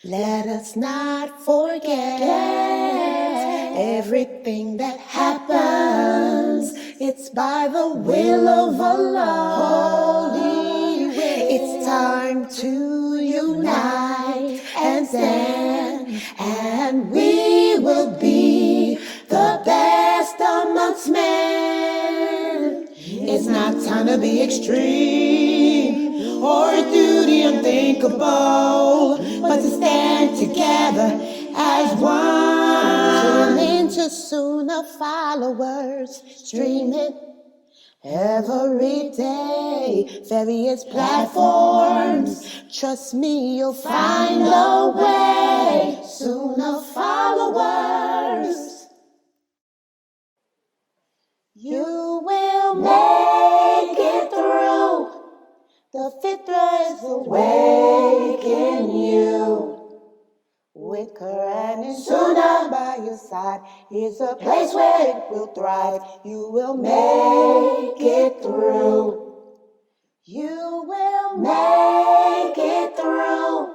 Let us not forget everything that happens. It's by the will of Allah. Holy will. It's time to unite and stand, and we will be the best amongst men. It's not time to be extreme or do the unthinkable, but to stand together as one. Tune into Sunnahfollowers, streaming every day, various platforms. Trust me, you'll find a way. Sunnahfollowers, you will make it through. The fitra is awake in you. With Quran and Sunnah by your side, here's a place where it will thrive. You will make it through. You will make it through.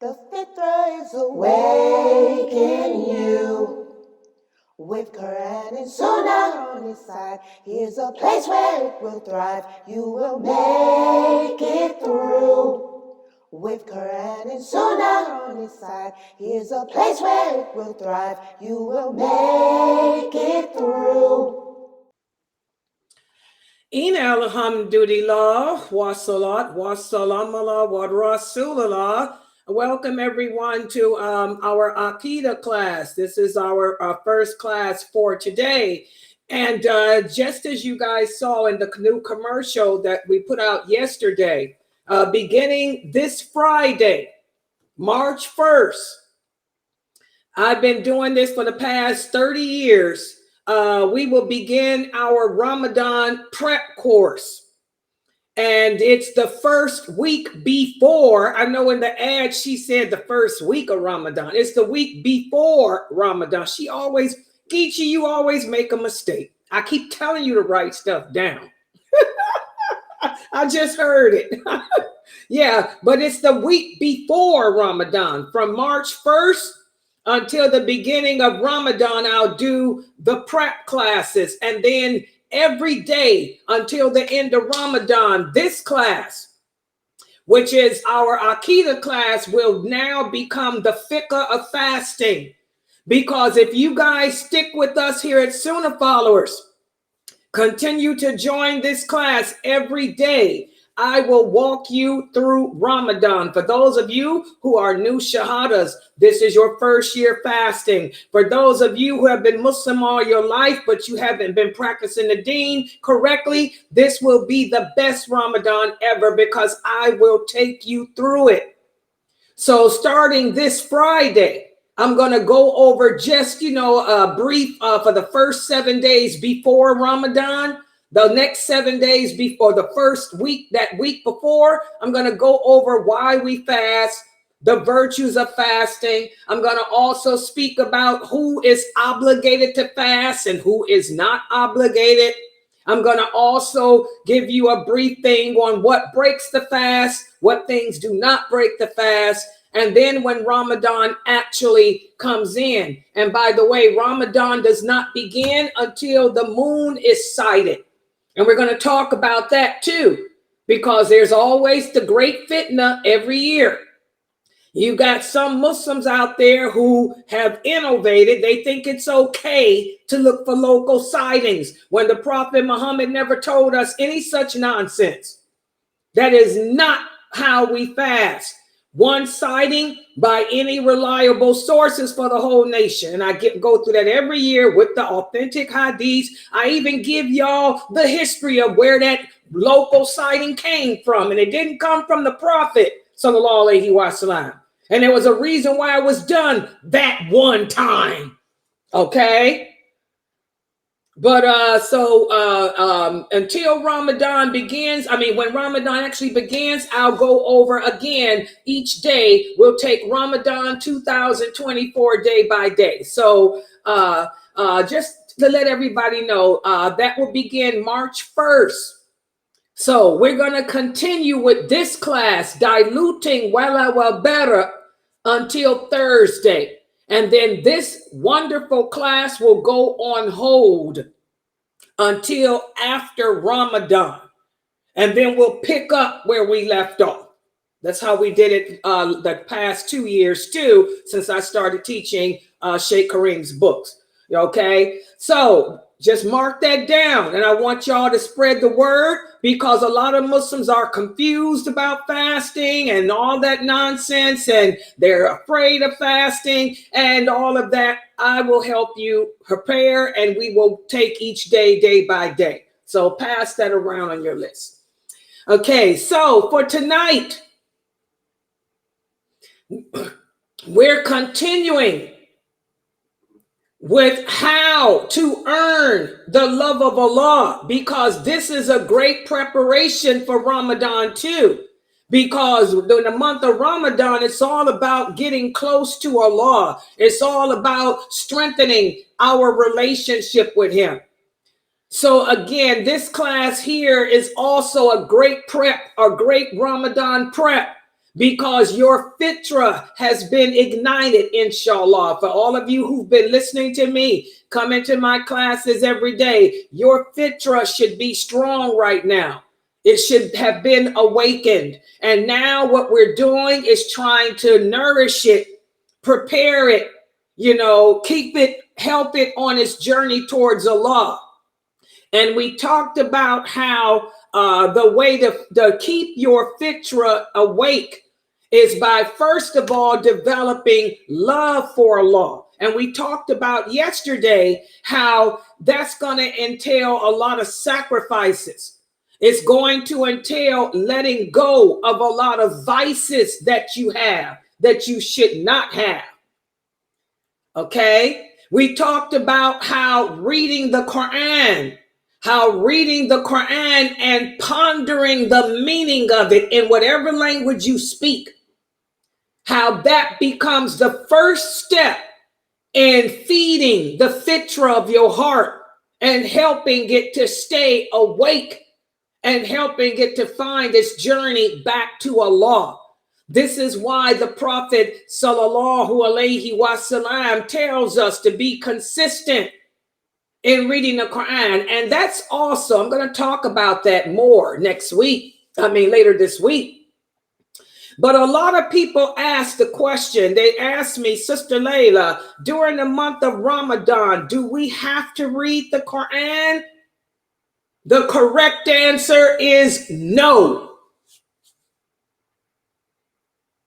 The fitra is awake in you. With Quran and Sunnah on his side, here's a place where it will thrive. You will make it through. With Quran and Sunnah on his side, here's a place where it will thrive. You will make it through. Inna alhamdulillah, wa salat, wa salam ala wa rasulallah. Welcome everyone to our Aqidah class. This is our first class for today. And just as you guys saw in the new commercial that we put out yesterday, beginning this Friday, March 1st, I've been doing this for the past 30 years. We will begin our Ramadan prep course. And it's the first week before. I know in the ad, she said the first week of Ramadan. It's the week before Ramadan. She always, Geechee, you always make a mistake. I keep telling you to write stuff down. I just heard it. Yeah, but it's the week before Ramadan. From March 1st until the beginning of Ramadan, I'll do the prep classes. And then every day until the end of Ramadan, this class, which is our Aqidah class, will now become the fiqh of fasting. Because if you guys stick with us here at Sunnahfollowers, continue to join this class every day, I will walk you through Ramadan. For those of you who are new shahadas, this is your first year fasting. For those of you who have been Muslim all your life, but you haven't been practicing the deen correctly, this will be the best Ramadan ever because I will take you through it. So starting this Friday, I'm going to go over just, a brief for the first 7 days before Ramadan. The next 7 days before the first week, that week before, I'm going to go over why we fast, the virtues of fasting. I'm going to also speak about who is obligated to fast and who is not obligated. I'm going to also give you a brief thing on what breaks the fast, what things do not break the fast. And then when Ramadan actually comes in, and by the way, Ramadan does not begin until the moon is sighted. And we're going to talk about that too, because there's always the great fitna every year. You got some Muslims out there who have innovated. They think it's okay to look for local sightings when the Prophet Muhammad never told us any such nonsense. That is not how we fast. One sighting by any reliable sources for the whole nation. And I go through that every year with the authentic hadiths. I even give y'all the history of where that local sighting came from. And it didn't come from the Prophet, sallallahu alaihi wasallam. And there was a reason why it was done that one time. Okay? But until Ramadan begins, when Ramadan actually begins, I'll go over again each day. We'll take Ramadan 2024 day by day. So just to let everybody know, that will begin March 1st. So we're going to continue with this class, Diluting Wala Wal Bara, until Thursday. And then this wonderful class will go on hold until after Ramadan. And then we'll pick up where we left off. That's how we did it the past 2 years too, since I started teaching Sheikh Kareem's books. Okay, so just mark that down. And I want y'all to spread the word, because a lot of Muslims are confused about fasting and all that nonsense, and they're afraid of fasting and all of that. I will help you prepare, and we will take each day, day by day. So pass that around on your list. Okay, so for tonight, we're continuing with how to earn the love of Allah, because this is a great preparation for Ramadan too. Because in the month of Ramadan, it's all about getting close to Allah. It's all about strengthening our relationship with Him. So again, this class here is also a great prep, a great Ramadan prep, because your fitra has been ignited, inshallah. For all of you who've been listening to me, come into my classes every day, your fitra should be strong right now. It should have been awakened. And now what we're doing is trying to nourish it, prepare it, keep it, help it on its journey towards Allah. And we talked about how the way to keep your fitra awake is by, first of all, developing love for Allah. And we talked about yesterday how that's going to entail a lot of sacrifices. It's going to entail letting go of a lot of vices that you have, that you should not have. Okay? We talked about how reading the Quran and pondering the meaning of it in whatever language you speak, how that becomes the first step in feeding the fitra of your heart and helping it to stay awake and helping it to find its journey back to Allah. This is why the Prophet sallallahu alaihi wasallam tells us to be consistent in reading the Quran. And that's also, I'm going to talk about that more later this week. But a lot of people ask the question, they ask me, Sister Layla, during the month of Ramadan, do we have to read the Quran? The correct answer is no.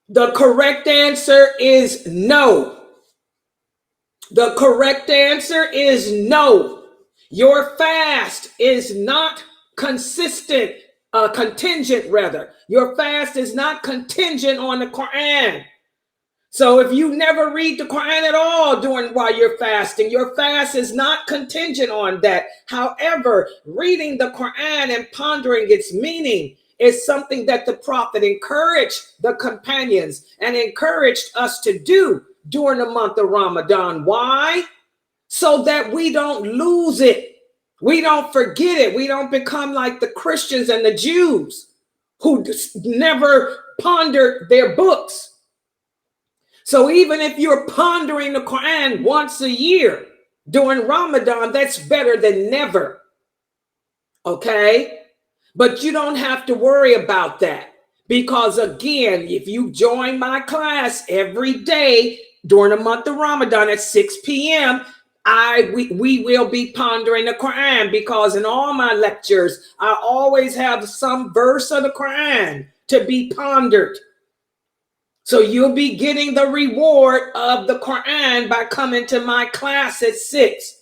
The correct answer is no. The correct answer is no. Your fast is not contingent. Your fast is not contingent on the Quran. So if you never read the Quran at all while you're fasting, your fast is not contingent on that. However, reading the Quran and pondering its meaning is something that the Prophet encouraged the companions and encouraged us to do during the month of Ramadan. Why? So that we don't lose it. We don't forget it. We don't become like the Christians and the Jews who never pondered their books. So even if you're pondering the Quran once a year during Ramadan, that's better than never. Okay? But you don't have to worry about that. Because again, if you join my class every day during the month of Ramadan at 6 p.m., we will be pondering the Quran, because in all my lectures, I always have some verse of the Quran to be pondered. So you'll be getting the reward of the Quran by coming to my class at 6.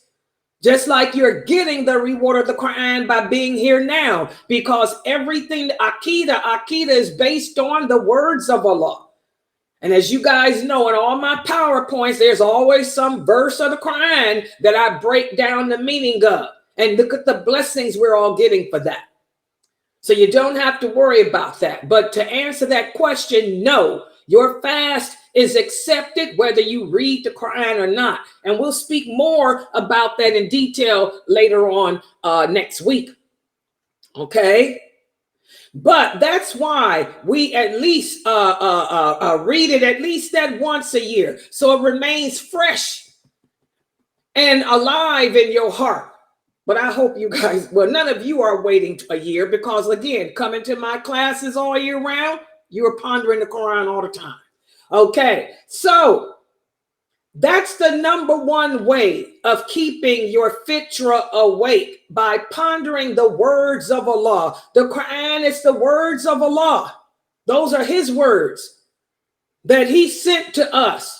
Just like you're getting the reward of the Quran by being here now, because everything, Aqidah is based on the words of Allah. And as you guys know, in all my PowerPoints, there's always some verse of the Quran that I break down the meaning of. And look at the blessings we're all getting for that. So you don't have to worry about that. But to answer that question, no, your fast is accepted whether you read the Quran or not. And we'll speak more about that in detail later on next week. Okay? But that's why we at least read it at least that once a year, so it remains fresh and alive in your heart. But I hope you guys, well, none of you are waiting a year, because again, coming to my classes all year round, you are pondering the Quran all the time. Okay, so that's the number one way of keeping your fitra awake, by pondering the words of Allah. The Quran is the words of Allah. Those are his words that he sent to us.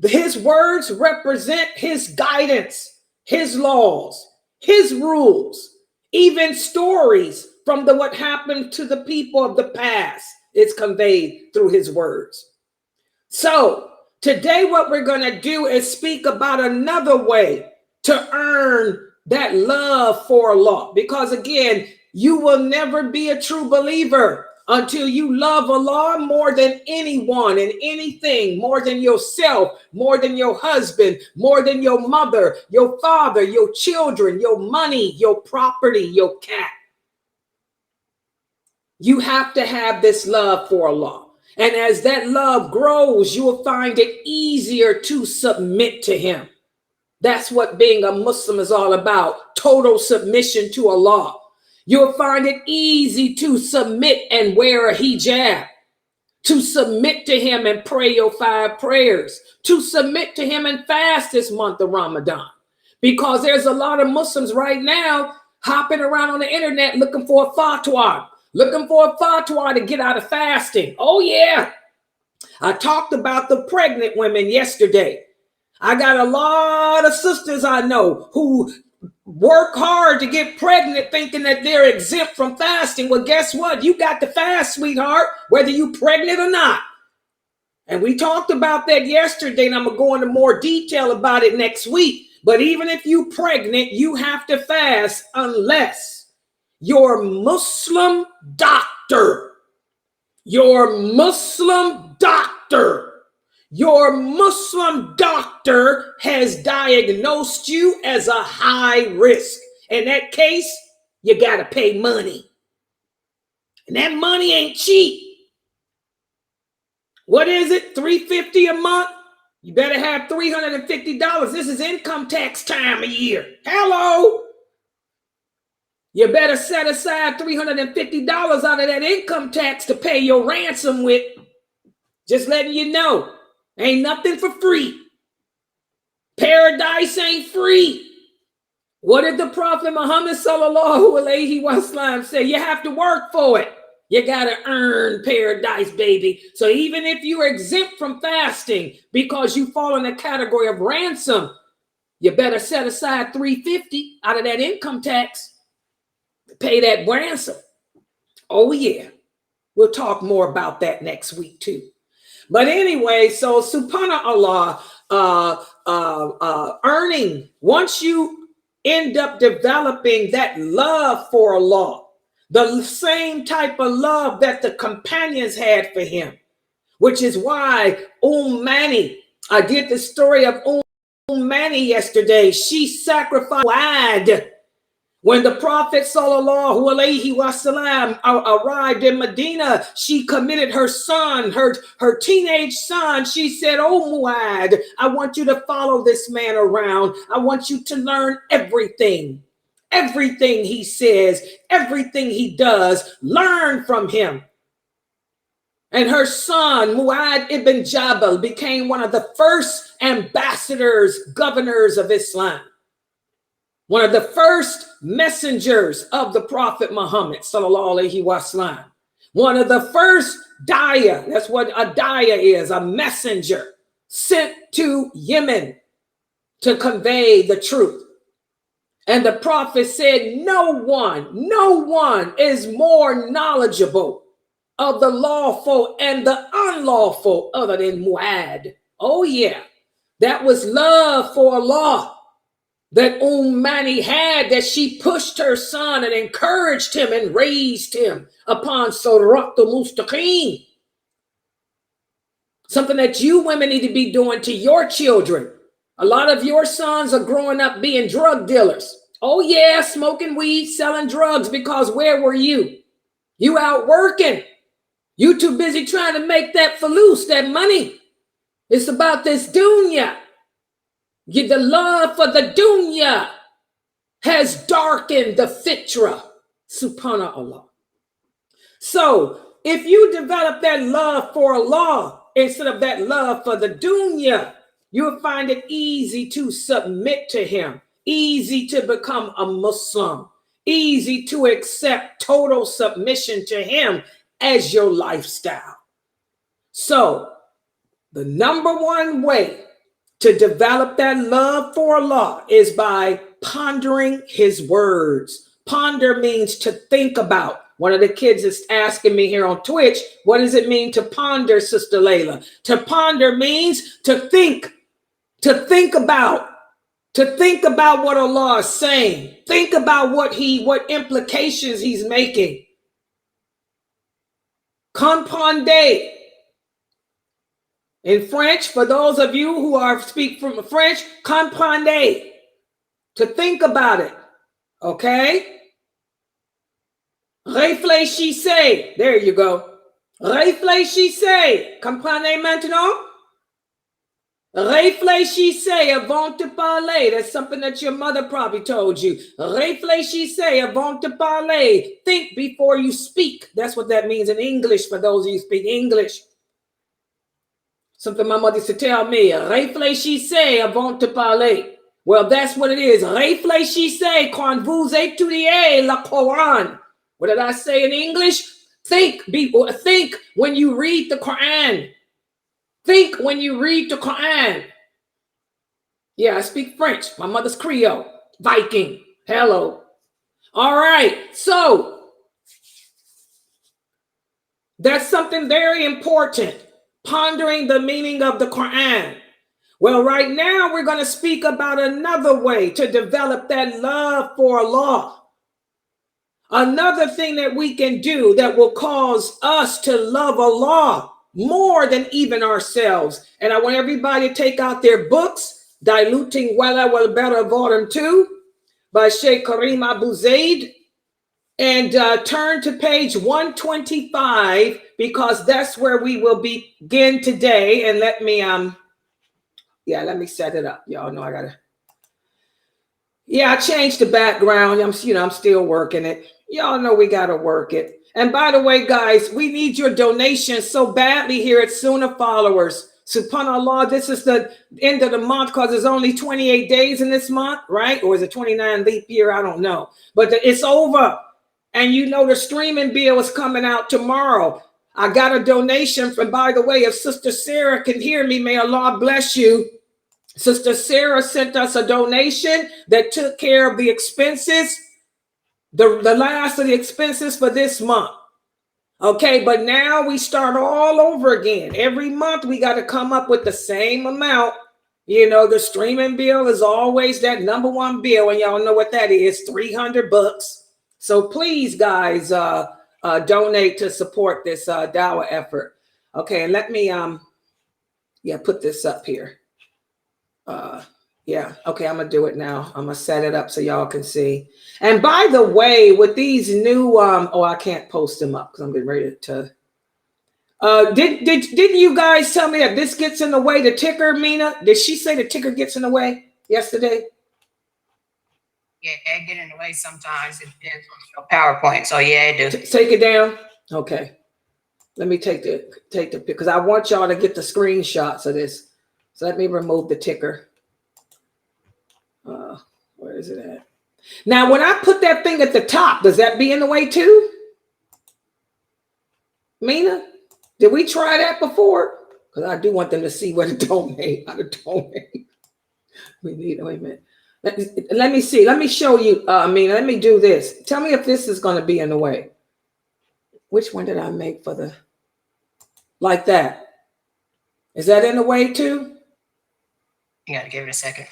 His words represent his guidance, his laws, his rules, even stories from what happened to the people of the past. It's conveyed through his words. So today what we're going to do is speak about another way to earn that love for Allah. Because again, you will never be a true believer until you love Allah more than anyone and anything, more than yourself, more than your husband, more than your mother, your father, your children, your money, your property, your cat. You have to have this love for Allah. And as that love grows, you will find it easier to submit to him. That's what being a Muslim is all about, total submission to Allah. You'll find it easy to submit and wear a hijab, to submit to him and pray your 5 prayers, to submit to him and fast this month of Ramadan. Because there's a lot of Muslims right now hopping around on the internet looking for a fatwa to get out of fasting. Oh yeah. I talked about the pregnant women yesterday. I got a lot of sisters I know who work hard to get pregnant thinking that they're exempt from fasting. Well, guess what? You got to fast, sweetheart, whether you pregnant or not. And we talked about that yesterday, and I'm going to go into more detail about it next week. But even if you pregnant, you have to fast unless your Muslim doctor, your Muslim doctor has diagnosed you as a high risk. In that case, you got to pay money. And that money ain't cheap. What is it? $350 a month? You better have $350. This is income tax time of year. Hello. You better set aside $350 out of that income tax to pay your ransom with. Just letting you know. Ain't nothing for free. Paradise ain't free. What did the Prophet Muhammad sallallahu alaihi wasallam say? You have to work for it. You got to earn paradise, baby. So even if you're exempt from fasting because you fall in the category of ransom, you better set aside $350 out of that income tax to pay that ransom. Oh yeah. We'll talk more about that next week too. But anyway, so subhanAllah, earning, once you end up developing that love for Allah, the same type of love that the companions had for him, which is why Mani, I did the story of Mani yesterday. She sacrificed Mu'ad. When the Prophet sallallahu alaihi wasallam arrived in Medina, she committed her son, her teenage son. She said, "Oh Mu'ad, I want you to follow this man around. I want you to learn everything he says, everything he does. Learn from him." And her son, Mu'ad ibn Jabal, became one of the first ambassadors, governors of Islam. One of the first messengers of the Prophet Muhammad sallallahu alaihi wasallam. One of the first daya, that's what a daya is, a messenger sent to Yemen to convey the truth. And the Prophet said, no one is more knowledgeable of the lawful and the unlawful other than Mu'ad. Oh yeah, that was love for Allah that Mani had, that she pushed her son and encouraged him and raised him upon Siratul Mustaqim. Something that you women need to be doing to your children. A lot of your sons are growing up being drug dealers. Oh yeah, smoking weed, selling drugs, because where were you? You out working. You too busy trying to make that faloosh, that money. It's about this dunya. The love for the dunya has darkened the fitra. Subhanallah. So if you develop that love for Allah instead of that love for the dunya, you'll find it easy to submit to him, easy to become a Muslim, easy to accept total submission to him as your lifestyle. So the number one way to develop that love for Allah is by pondering his words. Ponder means to think about. One of the kids is asking me here on Twitch, what does it mean to ponder, Sister Layla? To ponder means to think about what Allah is saying. Think about what implications he's making. Comprendre. In French, for those of you who speak from French, comprendre. To think about it. Okay? Réfléchissez. There you go. Réfléchissez. Comprenez maintenant? Réfléchissez avant de parler. That's something that your mother probably told you. Réfléchissez avant de parler. Think before you speak. That's what that means in English for those of you who speak English. Something my mother used to tell me. Réfléchissez avant de parler. Well, that's what it is. Réfléchissez quand vous étudiez le Coran. What did I say in English? Think when you read the Quran. Think when you read the Quran. Yeah, I speak French. My mother's Creole. Viking. Hello. All right. So that's something very important. Pondering the meaning of the Quran. Well, right now we're going to speak about another way to develop that love for Allah. Another thing that we can do that will cause us to love Allah more than even ourselves. And I want everybody to take out their books, Diluting Wala Wal Bara Volume 2 by Sheikh Karim Abu Zaid, and turn to page 125 because that's where we will begin today. And let me set it up. Y'all know I changed the background. I'm still working it. Y'all know we gotta work it. And by the way, guys, we need your donations so badly here at Sunnahfollowers. SubhanAllah, this is the end of the month because there's only 28 days in this month, right? Or is it 29 leap year? I don't know. But it's over. And the streaming bill is coming out tomorrow. I got a donation from, by the way, if Sister Sarah can hear me, may Allah bless you. Sister Sarah sent us a donation that took care of the expenses, the last of the expenses for this month. Okay, but now we start all over again. Every month we got to come up with the same amount. The streaming bill is always that number one bill, and y'all know what that is, $300. So please, guys, donate to support this dawah effort. Okay, and let me put this up here. Okay, I'm gonna do it now. I'm gonna set it up so y'all can see. And by the way, with these new I can't post them up because I'm getting ready to did you guys tell me that this gets in the way, the ticker, Mina? Did she say the ticker gets in the way yesterday? Yeah, it get in the way sometimes. It depends on your PowerPoint. So yeah, it do. Take it down. Okay. Let me take the because I want y'all to get the screenshots of this. So let me remove the ticker. Where is it at? Now, when I put that thing at the top, does that be in the way too? Mina, did we try that before? Because I do want them to see where to donate, how to donate. Wait a minute. Let me see. Let me show you. Mina, let me do this. Tell me if this is going to be in the way. Which one did I make for the, like that? Is that in the way too? You got to give it a second.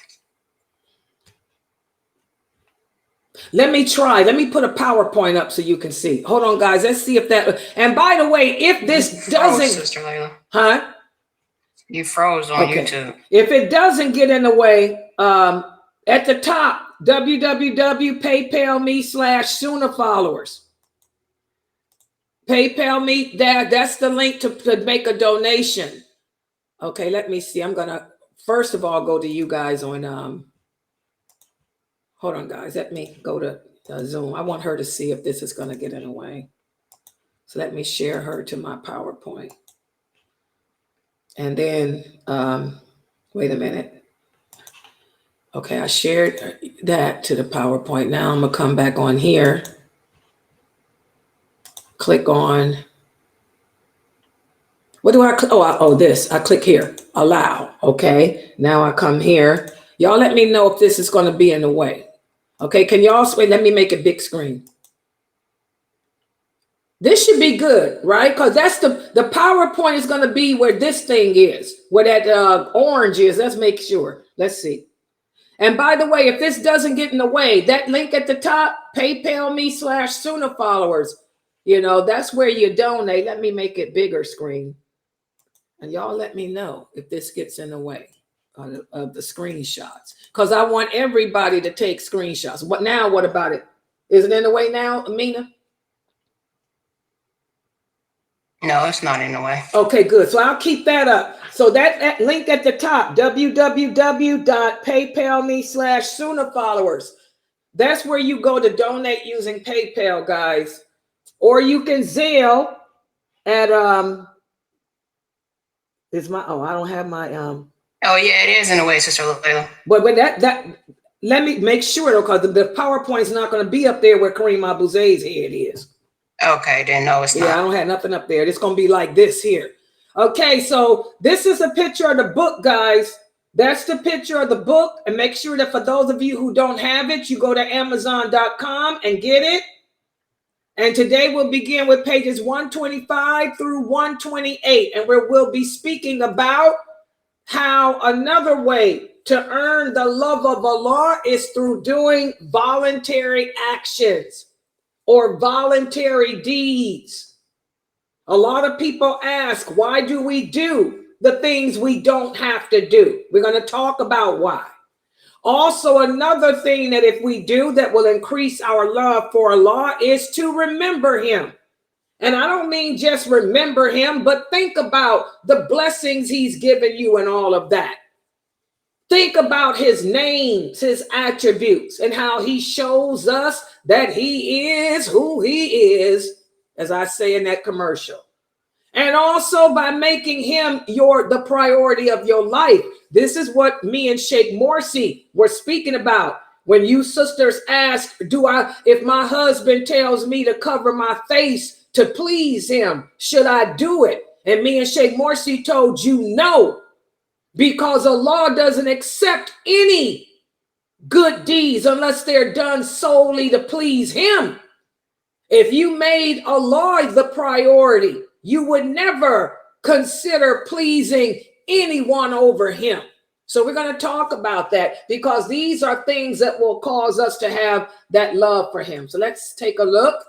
Let me try. Let me put a PowerPoint up so you can see. Hold on, guys. Let's see if that. And by the way, if this doesn't, Sister Layla. Huh? You froze on YouTube. If it doesn't get in the way, at the top, www.paypal.me/Sunnahfollowers. PayPal me. That's the link to make a donation. Okay, let me see. I'm gonna first of all go to you guys on hold on, guys. Let me go to Zoom. I want her to see if this is gonna get in the way. So let me share her to my PowerPoint. And then wait a minute. Okay, I shared that to the PowerPoint. Now I'm gonna come back on here. Click on, what do I click? This. I click here, allow. Okay, now I come here. Y'all let me know if this is going to be in the way. Okay, can y'all wait? Let me make a big screen. This should be good, right? Because that's the PowerPoint is going to be where this thing is, where that orange is. Let's make sure. Let's see. And by the way, if this doesn't get in the way, that link at the top, PayPal me /Sunnahfollowers. You know, that's where you donate. Let me make it bigger screen. And y'all let me know if this gets in the way of the screenshots. Because I want everybody to take screenshots. But now what about it? Is it in the way now, Amina? No, it's not in the way. Okay, good. So I'll keep that up. So that link at the top, www.paypal me /Sunnahfollowers. That's where you go to donate using PayPal, guys. Or you can Zelle at is my I don't have my Oh yeah, it is in a way, Sister Layla. But that let me make sure though, because the PowerPoint is not going to be up there where Kareem Abu-Zaid's head is. Okay, then no, it's not. Yeah, I don't have nothing up there. It's going to be like this here. Okay, so this is a picture of the book, guys. That's the picture of the book. And make sure that for those of you who don't have it, you go to Amazon.com and get it. And today we'll begin with pages 125 through 128. And we'll be speaking about how another way to earn the love of Allah is through doing voluntary actions or voluntary deeds. A lot of people ask, why do we do the things we don't have to do? We're going to talk about why. Also, another thing that if we do that will increase our love for Allah is to remember him. And I don't mean just remember him, but think about the blessings he's given you and all of that. Think about his names, his attributes, and how he shows us that he is who he is, as I say in that commercial. And also by making him the priority of your life. This is what me and Sheikh Morsi were speaking about. When you sisters ask, if my husband tells me to cover my face to please him, should I do it? And me and Sheikh Morsi told you no, because Allah doesn't accept any good deeds unless they're done solely to please him. If you made Allah the priority, you would never consider pleasing anyone over him. So we're going to talk about that because these are things that will cause us to have that love for him. So let's take a look.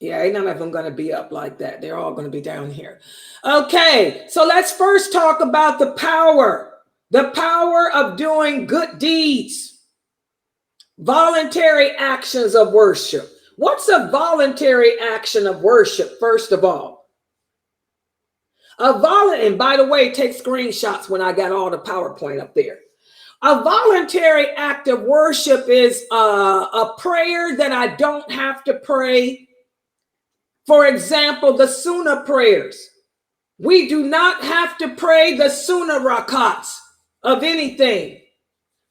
Yeah, ain't none of them going to be up like that. They're all going to be down here. Okay, so let's first talk about the power of doing good deeds, voluntary actions of worship. What's a voluntary action of worship, first of all? And by the way, take screenshots when I got all the PowerPoint up there. A voluntary act of worship is a prayer that I don't have to pray. For example, the Sunnah prayers. We do not have to pray the Sunnah rakats of anything.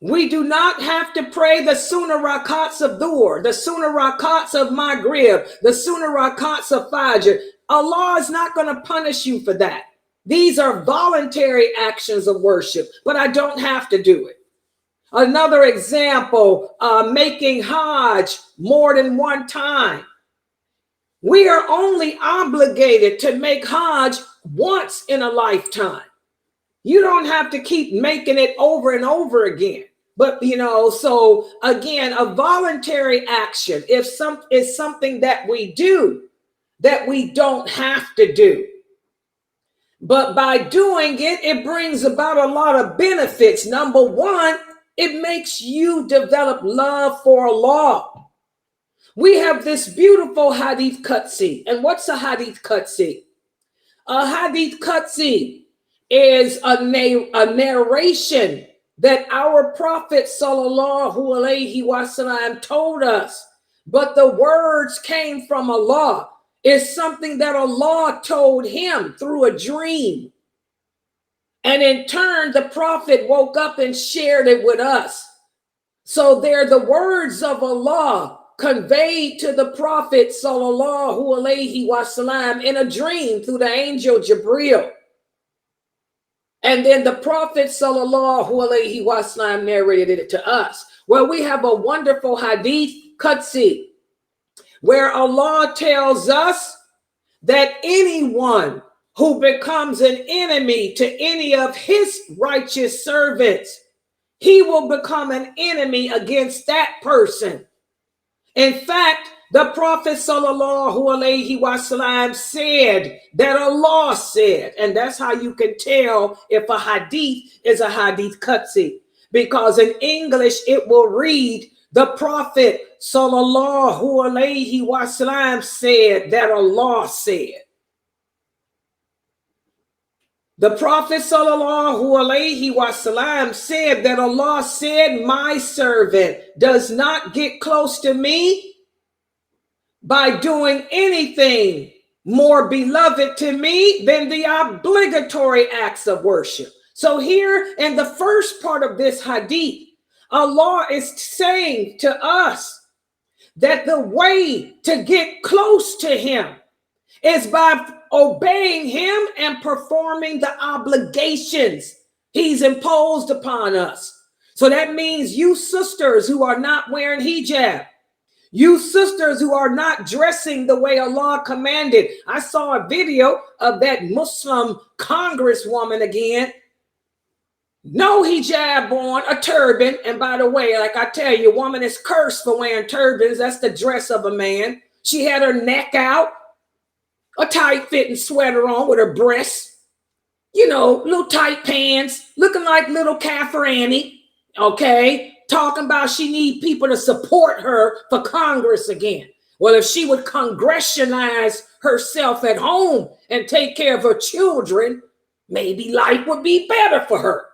We do not have to pray the Sunnah rakats of Dhuhr, the Sunnah rakats of Maghrib, the Sunnah rakats of Fajr. Allah is not going to punish you for that. These are voluntary actions of worship, but I don't have to do it. Another example, making Hajj more than one time. We are only obligated to make Hajj once in a lifetime. You don't have to keep making it over and over again. But, so again, a voluntary action is something that we do that we don't have to do. But by doing it, it brings about a lot of benefits. Number one, it makes you develop love for Allah. We have this beautiful hadith qudsi. And what's a hadith qudsi? A hadith qudsi is a narration that our Prophet sallallahu alaihi wasallam told us, but the words came from Allah. It's something that Allah told him through a dream. And in turn, the Prophet woke up and shared it with us. So they're the words of Allah conveyed to the Prophet sallallahu alaihi wasallam in a dream through the angel Jibreel. And then the Prophet sallallahu alaihi wasallam narrated it to us. Well, we have a wonderful hadith qudsi where Allah tells us that anyone who becomes an enemy to any of his righteous servants, he will become an enemy against that person. In fact, the Prophet sallallahu alaihi wasallam said that Allah said, and that's how you can tell if a hadith is a hadith qudsi, because in English it will read, the Prophet sallallahu alaihi wasallam said that Allah said. The Prophet sallallahu alaihi wasallam said that Allah said, my servant does not get close to me by doing anything more beloved to me than the obligatory acts of worship. So here in the first part of this hadith, Allah is saying to us that the way to get close to him is by obeying him and performing the obligations he's imposed upon us. So that means you sisters who are not wearing hijab, you sisters who are not dressing the way Allah commanded. I saw a video of that Muslim congresswoman again. No hijab on, a turban. And by the way, like I tell you, a woman is cursed for wearing turbans. That's the dress of a man. She had her neck out, a tight fitting sweater on with her breasts, little tight pants, looking like little Kaffir Annie, okay? Talking about she need people to support her for Congress again. Well, if she would congressionalize herself at home and take care of her children, maybe life would be better for her.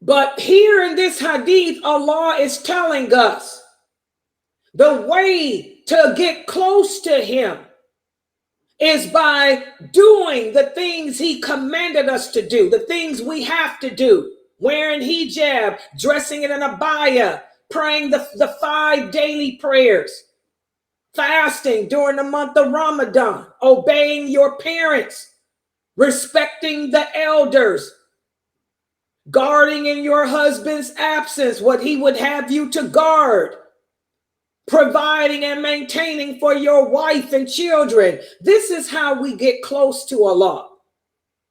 But here in this hadith, Allah is telling us the way to get close to him is by doing the things he commanded us to do, the things we have to do, wearing hijab, dressing in an abaya, praying the 5 daily prayers, fasting during the month of Ramadan, obeying your parents, respecting the elders, guarding in your husband's absence what he would have you to guard, providing and maintaining for your wife and children. This is how we get close to Allah,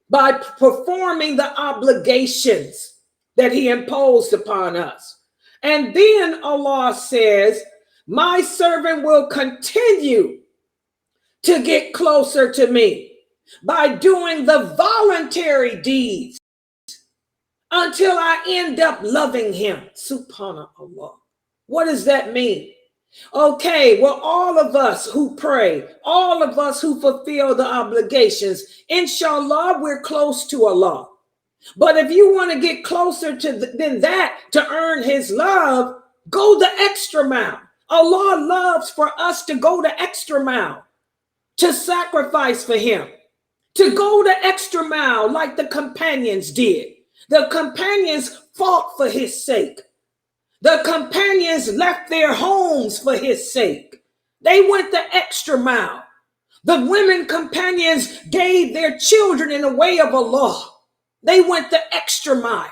by performing the obligations that he imposed upon us. And then Allah says, my servant will continue to get closer to me by doing the voluntary deeds until I end up loving him. Subhanallah. What does that mean? Okay, well, all of us who pray, all of us who fulfill the obligations, inshallah, we're close to Allah. But if you want to get closer than that to earn his love, go the extra mile. Allah loves for us to go the extra mile, to sacrifice for him, to go the extra mile like the companions did. The companions fought for his sake. The companions left their homes for his sake. They went the extra mile. The women companions gave their children in the way of Allah. They went the extra mile.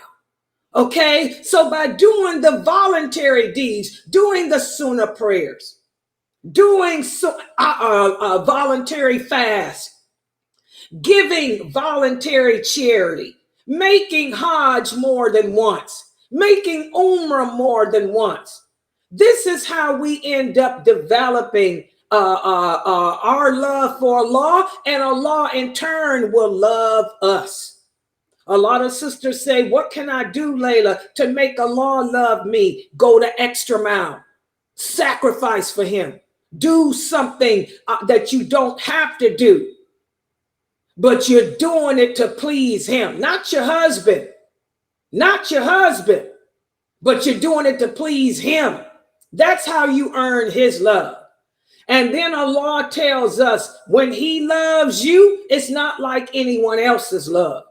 Okay, so by doing the voluntary deeds, doing the sunnah prayers, doing voluntary fast, giving voluntary charity, making Hajj more than once, making Umrah more than once. This is how we end up developing our love for Allah, and Allah in turn will love us. A lot of sisters say, what can I do, Layla, to make Allah love me? Go the extra mile. Sacrifice for him. Do something that you don't have to do, but you're doing it to please him. Not your husband. Not your husband. But you're doing it to please him. That's how you earn his love. And then Allah tells us when he loves you, it's not like anyone else's love.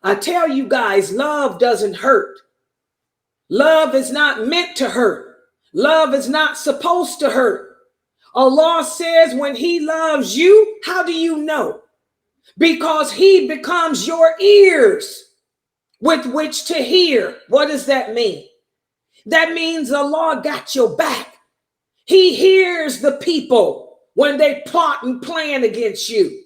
I tell you guys, love doesn't hurt. Love is not meant to hurt. Love is not supposed to hurt. Allah says when he loves you, how do you know? Because he becomes your ears with which to hear. What does that mean? That means Allah got your back. He hears the people when they plot and plan against you.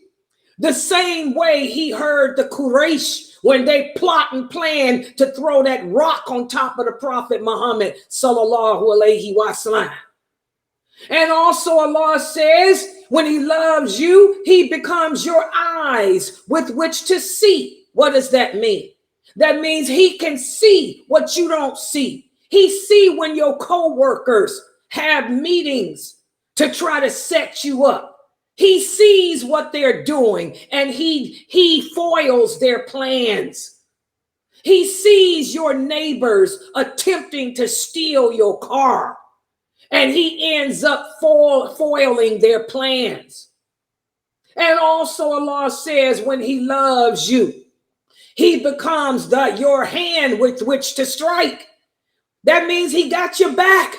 The same way he heard the Quraysh when they plot and plan to throw that rock on top of the Prophet Muhammad sallallahu alaihi wasallam. And also Allah says, when he loves you, he becomes your eyes with which to see. What does that mean? That means he can see what you don't see. He see when your co-workers have meetings to try to set you up. He sees what they're doing and he foils their plans. He sees your neighbors attempting to steal your car and he ends up foiling their plans. And also Allah says when he loves you, he becomes your hand with which to strike. That means he got your back.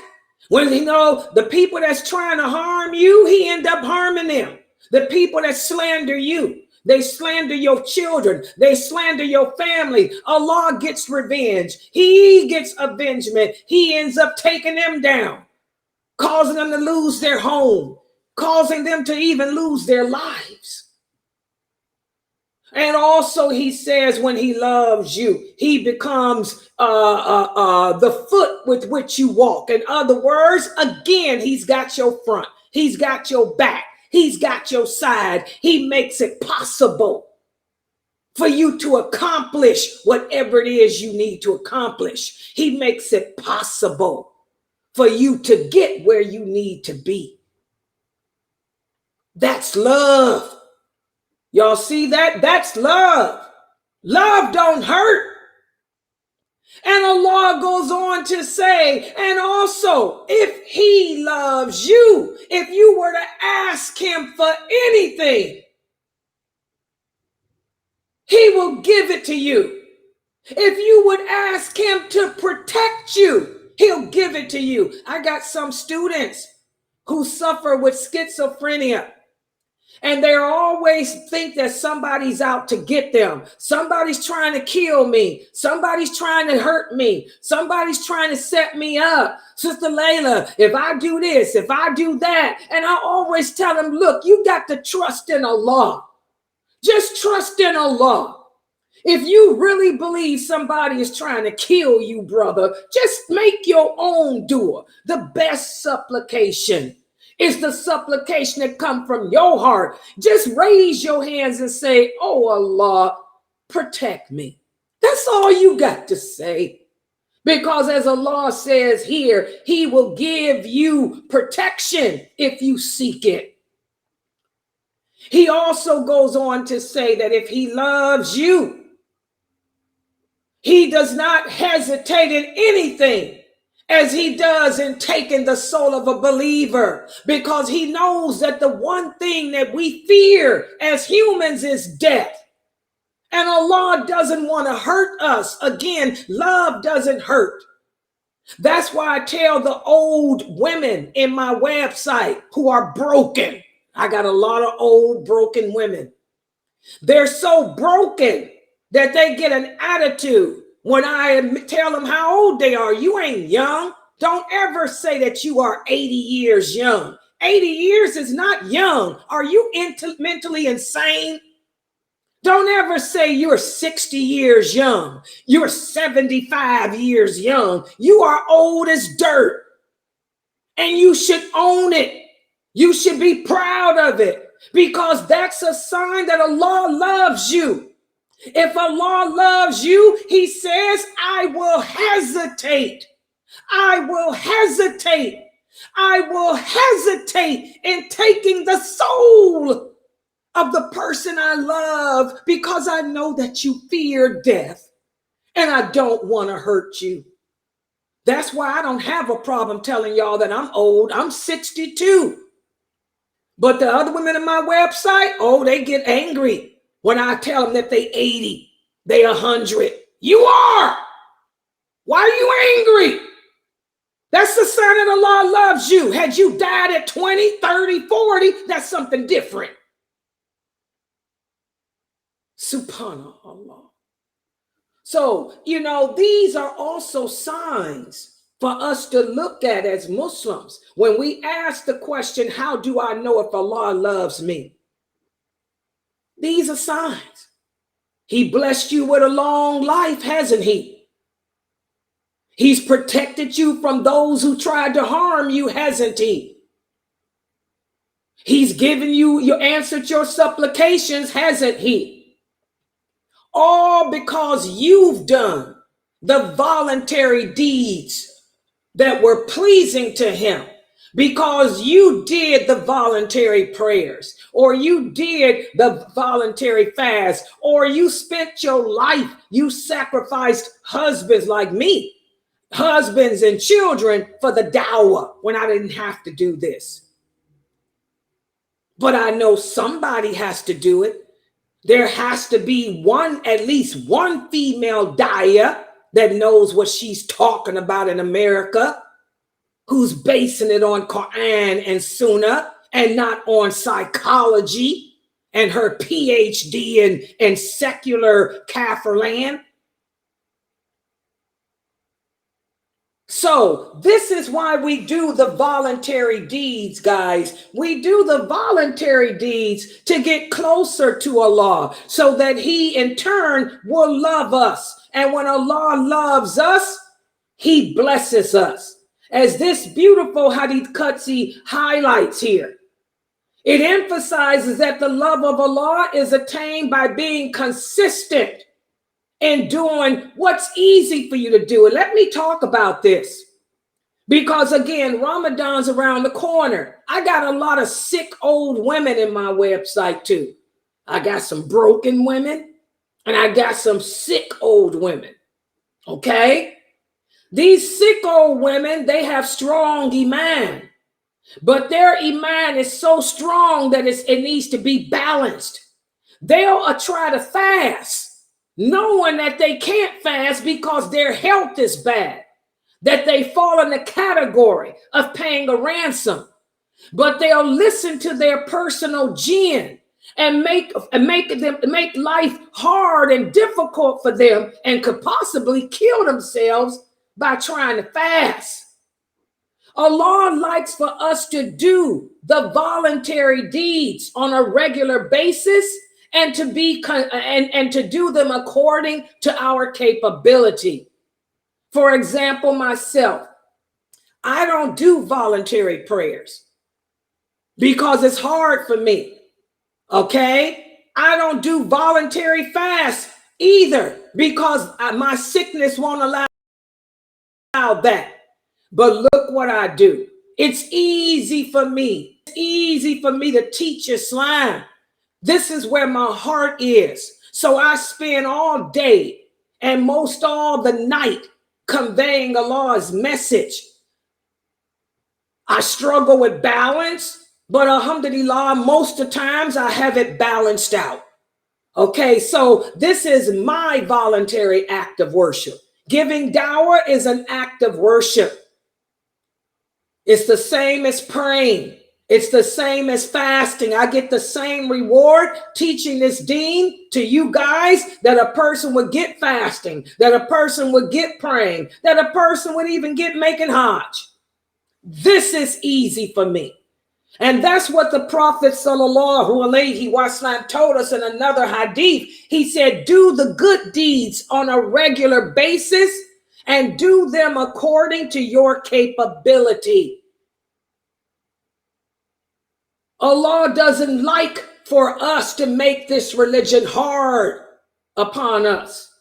When the people that's trying to harm you, he end up harming them. The people that slander you, they slander your children, they slander your family. Allah gets revenge. He gets avengement. He ends up taking them down, causing them to lose their home, causing them to even lose their lives. And also he says when he loves you, he becomes the foot with which you walk. In other words, again, he's got your front. He's got your back. He's got your side. He makes it possible for you to accomplish whatever it is you need to accomplish. He makes it possible for you to get where you need to be. That's love. Y'all see that? That's love. Love don't hurt. And Allah goes on to say, and also, if he loves you, if you were to ask him for anything, he will give it to you. If you would ask him to protect you, he'll give it to you. I got some students who suffer with schizophrenia. And they always think that somebody's out to get them. Somebody's trying to kill me. Somebody's trying to hurt me. Somebody's trying to set me up. Sister Layla, if I do this, if I do that. And I always tell them, look, you got to trust in Allah. Just trust in Allah. If you really believe somebody is trying to kill you, brother, just make your own dua. The best supplication is the supplication that comes from your heart. Just raise your hands and say, oh Allah, protect me. That's all you got to say. Because as Allah says here, he will give you protection if you seek it. He also goes on to say that if he loves you, he does not hesitate in anything as he does in taking the soul of a believer, because he knows that the one thing that we fear as humans is death. And Allah doesn't want to hurt us. Again, love doesn't hurt. That's why I tell the old women in my website who are broken. I got a lot of old broken women. They're so broken that they get an attitude when I tell them how old they are. You ain't young. Don't ever say that you are 80 years young. 80 years is not young. Are you mentally insane? Don't ever say you're 60 years young. You're 75 years young. You are old as dirt. And you should own it. You should be proud of it, because that's a sign that Allah loves you. If Allah loves you, he says, I will hesitate. I will hesitate. I will hesitate in taking the soul of the person I love because I know that you fear death and I don't want to hurt you. That's why I don't have a problem telling y'all that I'm old. I'm 62. But the other women on my website, oh, they get angry when I tell them that they 80, they 100. You are. Why are you angry? That's the sign that Allah loves you. Had you died at 20, 30, 40, that's something different. Subhanallah. So, these are also signs for us to look at as Muslims. When we ask the question, how do I know if Allah loves me? These are signs. He blessed you with a long life, hasn't he? He's protected you from those who tried to harm you, hasn't he? He's given you, answered your supplications, hasn't he? All because you've done the voluntary deeds that were pleasing to him, because you did the voluntary prayers, or you did the voluntary fast, or you spent your life, you sacrificed husbands like me, husbands and children for the dawah when I didn't have to do this. But I know somebody has to do it. There has to be at least one female daya that knows what she's talking about in America, who's basing it on Quran and Sunnah and not on psychology and her PhD in secular Kafir land. So this is why we do the voluntary deeds, guys. We do the voluntary deeds to get closer to Allah so that he in turn will love us. And when Allah loves us, he blesses us. As this beautiful Hadith Qudsi highlights here, it emphasizes that the love of Allah is attained by being consistent in doing what's easy for you to do. And let me talk about this, because again, Ramadan's around the corner. I got a lot of sick old women in my website too. I got some broken women and I got some sick old women. Okay? These sick old women, they have strong iman, but their iman is so strong that it needs to be balanced. They'll try to fast, knowing that they can't fast because their health is bad, that they fall in the category of paying a ransom. But they'll listen to their personal jinn and make life hard and difficult for them, and could possibly kill themselves by trying to fast. Allah likes for us to do the voluntary deeds on a regular basis and to do them according to our capability. For example, myself, I don't do voluntary prayers because it's hard for me. Okay? I don't do voluntary fast either because my sickness won't allow that. But look what I do. It's easy for me. It's easy for me to teach Islam. This is where my heart is. So I spend all day and most all the night conveying Allah's message. I struggle with balance, but alhamdulillah, most of the times I have it balanced out. Okay, so this is my voluntary act of worship. Giving dawah is an act of worship. It's the same as praying. It's the same as fasting. I get the same reward teaching this deen to you guys that a person would get fasting, that a person would get praying, that a person would even get making hajj. This is easy for me. And that's what the Prophet sallallahu alaihi wasallam told us in another hadith. He said, do the good deeds on a regular basis and do them according to your capability. Allah doesn't like for us to make this religion hard. upon us.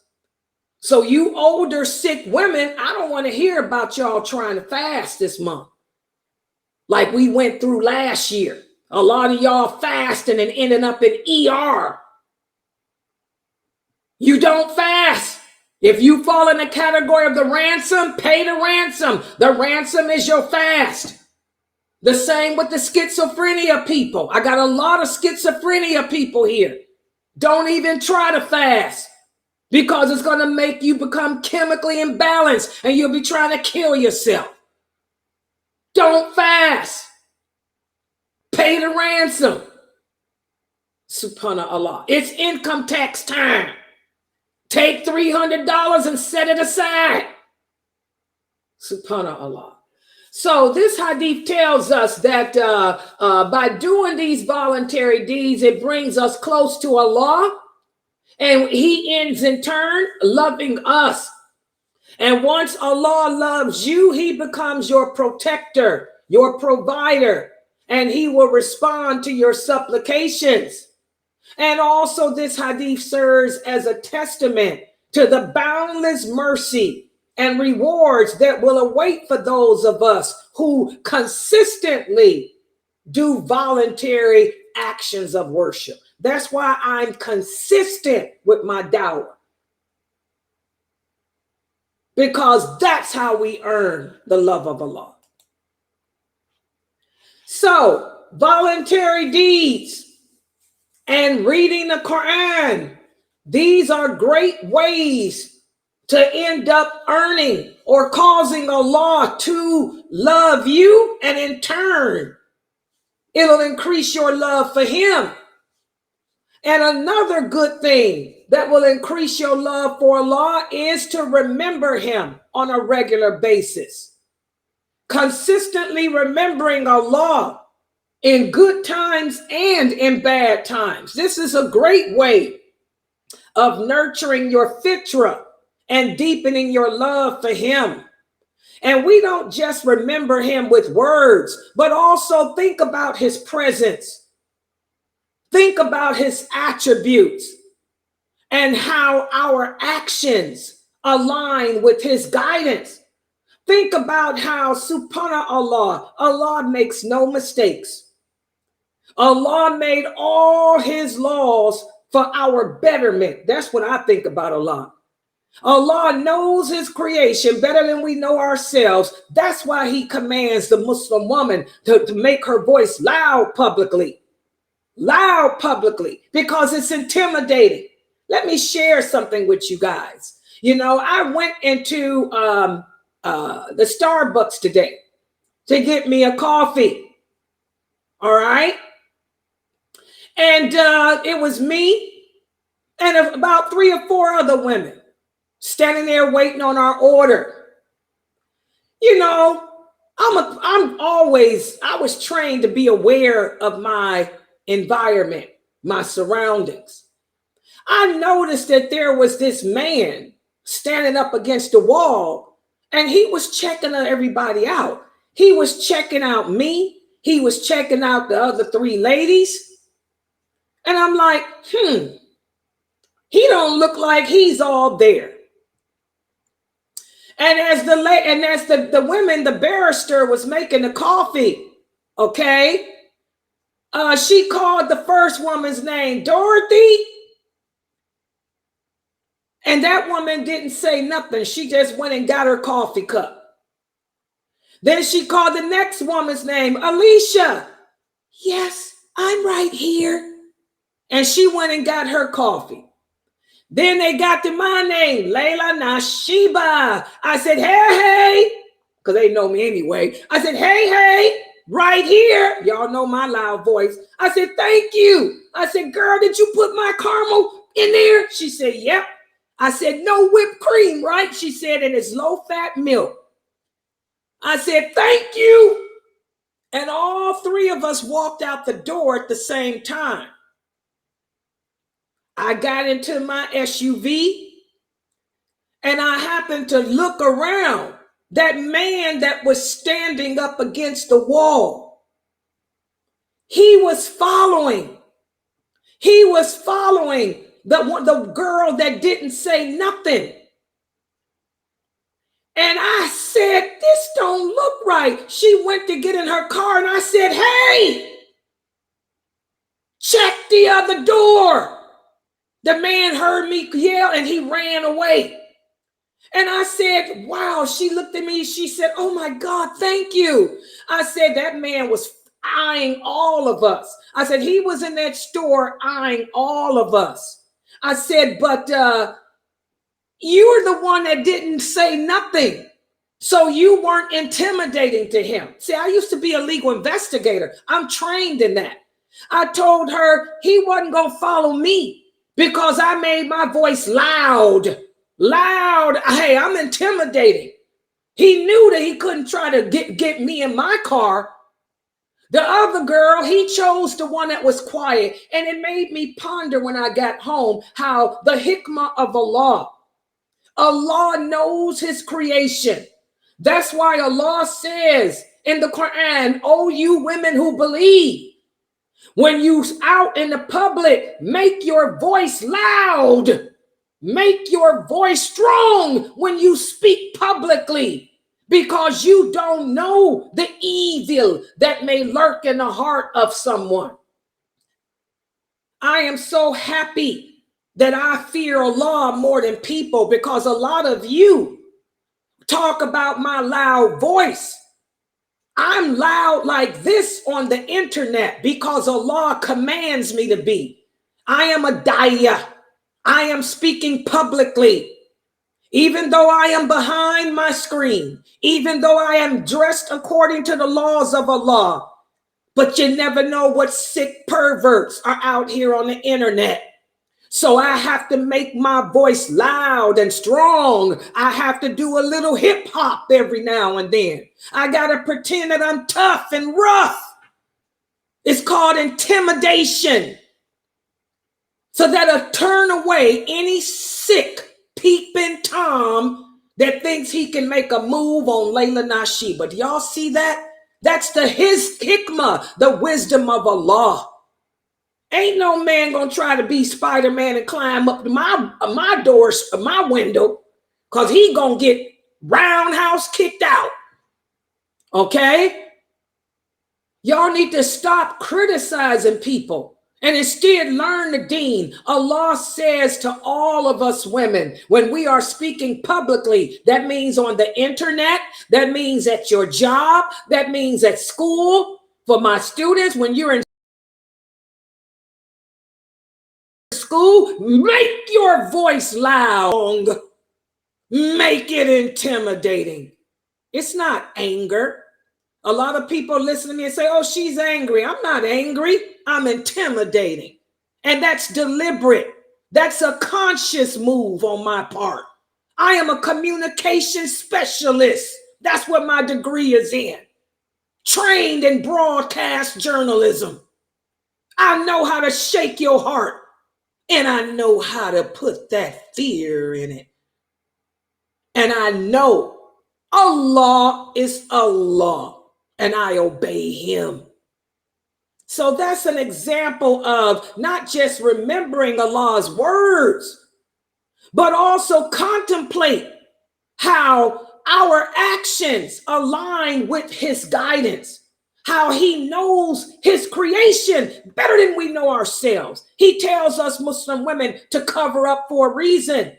So you older sick women, I don't want to hear about y'all trying to fast this month like we went through last year. A lot of y'all fasting and ending up in ER. You don't fast. If you fall in the category of the ransom, pay the ransom. The ransom is your fast. The same with the schizophrenia people. I got a lot of schizophrenia people here. Don't even try to fast because it's going to make you become chemically imbalanced and you'll be trying to kill yourself. Don't fast. Pay the ransom. Subhanallah. It's income tax time. Take $300 and set it aside. Subhanallah. So this hadith tells us that by doing these voluntary deeds, it brings us close to Allah, and He ends in turn loving us. And once Allah loves you, He becomes your protector, your provider, and He will respond to your supplications. And also this hadith serves as a testament to the boundless mercy and rewards that will await for those of us who consistently do voluntary actions of worship. That's why I'm consistent with my dawah, because that's how we earn the love of Allah. So, voluntary deeds and reading the Quran, these are great ways to end up earning or causing Allah to love you, and in turn, it'll increase your love for Him. And another good thing that will increase your love for Allah is to remember Him on a regular basis. Consistently remembering Allah in good times and in bad times. This is a great way of nurturing your fitrah and deepening your love for Him. And we don't just remember Him with words, but also think about His presence. Think about His attributes and how our actions align with His guidance. Think about how, subhanallah, Allah makes no mistakes. Allah made all His laws for our betterment. That's what I think about Allah. Allah knows His creation better than we know ourselves. That's why He commands the Muslim woman to make her voice loud publicly, because it's intimidating. Let me share something with you guys. You know, I went into the Starbucks today to get me a coffee. All right. And it was me and about 3 or 4 other women standing there waiting on our order. You know, I was trained to be aware of my environment, my surroundings. I noticed that there was this man standing up against the wall, and he was checking everybody out. He was checking out me. He was checking out the other 3 ladies. And I'm like, he don't look like he's all there. And as the women, the barrister was making the coffee, okay, she called the first woman's name Dorothy. And that woman didn't say nothing. She just went and got her coffee cup. Then she called the next woman's name, Alicia. Yes, I'm right here. And she went and got her coffee. Then they got to my name, Layla Nashiba. I said, hey, because they know me anyway. I said, hey, right here. Y'all know my loud voice. I said, thank you. I said, girl, did you put my caramel in there? She said, yep. I said, no whipped cream, right? She said, and it's low-fat milk. I said, thank you. And all 3 of us walked out the door at the same time. I got into my SUV and I happened to look around. That man that was standing up against the wall, he was following the girl that didn't say nothing. And I said, this don't look right. She went to get in her car and I said, hey, check the other door. The man heard me yell and he ran away. And I said, wow, she looked at me. She said, oh my God, thank you. I said, that man was eyeing all of us. I said, he was in that store eyeing all of us. I said, but you were the one that didn't say nothing. So you weren't intimidating to him. See, I used to be a legal investigator. I'm trained in that. I told her he wasn't going to follow me because I made my voice loud. Hey, I'm intimidating. He knew that he couldn't try to get me in my car. The other girl, he chose the one that was quiet. And it made me ponder when I got home how the hikmah of Allah knows his creation. That's why Allah says in the Quran, oh, you women who believe, when you out in the public, make your voice loud. Make your voice strong when you speak publicly, because you don't know the evil that may lurk in the heart of someone. I am so happy that I fear Allah more than people, because a lot of you talk about my loud voice. I'm loud like this on the internet because Allah commands me to be. I am a da'iyah. I am speaking publicly. Even though I am behind my screen, even though I am dressed according to the laws of Allah, but you never know what sick perverts are out here on the internet. So I have to make my voice loud and strong. I have to do a little hip hop every now and then. I got to pretend that I'm tough and rough. It's called intimidation. So that'll turn away any sick peeping Tom that thinks he can make a move on Layla Nashi. But y'all see that? That's his hikmah, the wisdom of Allah. Ain't no man gonna try to be Spider-Man and climb up to my doors, my window, because he gonna get roundhouse kicked out. Okay? Y'all need to stop criticizing people and instead learn the deen. Allah says to all of us women, when we are speaking publicly, that means on the internet, that means at your job, that means at school. For my students, when you're in school, make your voice loud. Make it intimidating. It's not anger. A lot of people listen to me and say, oh, she's angry. I'm not angry. I'm intimidating. And that's deliberate. That's a conscious move on my part. I am a communication specialist. That's what my degree is in. Trained in broadcast journalism. I know how to shake your heart. And I know how to put that fear in it. And I know Allah is Allah, and I obey him. So that's an example of not just remembering Allah's words, but also contemplate how our actions align with his guidance. How he knows his creation better than we know ourselves. He tells us Muslim women to cover up for a reason.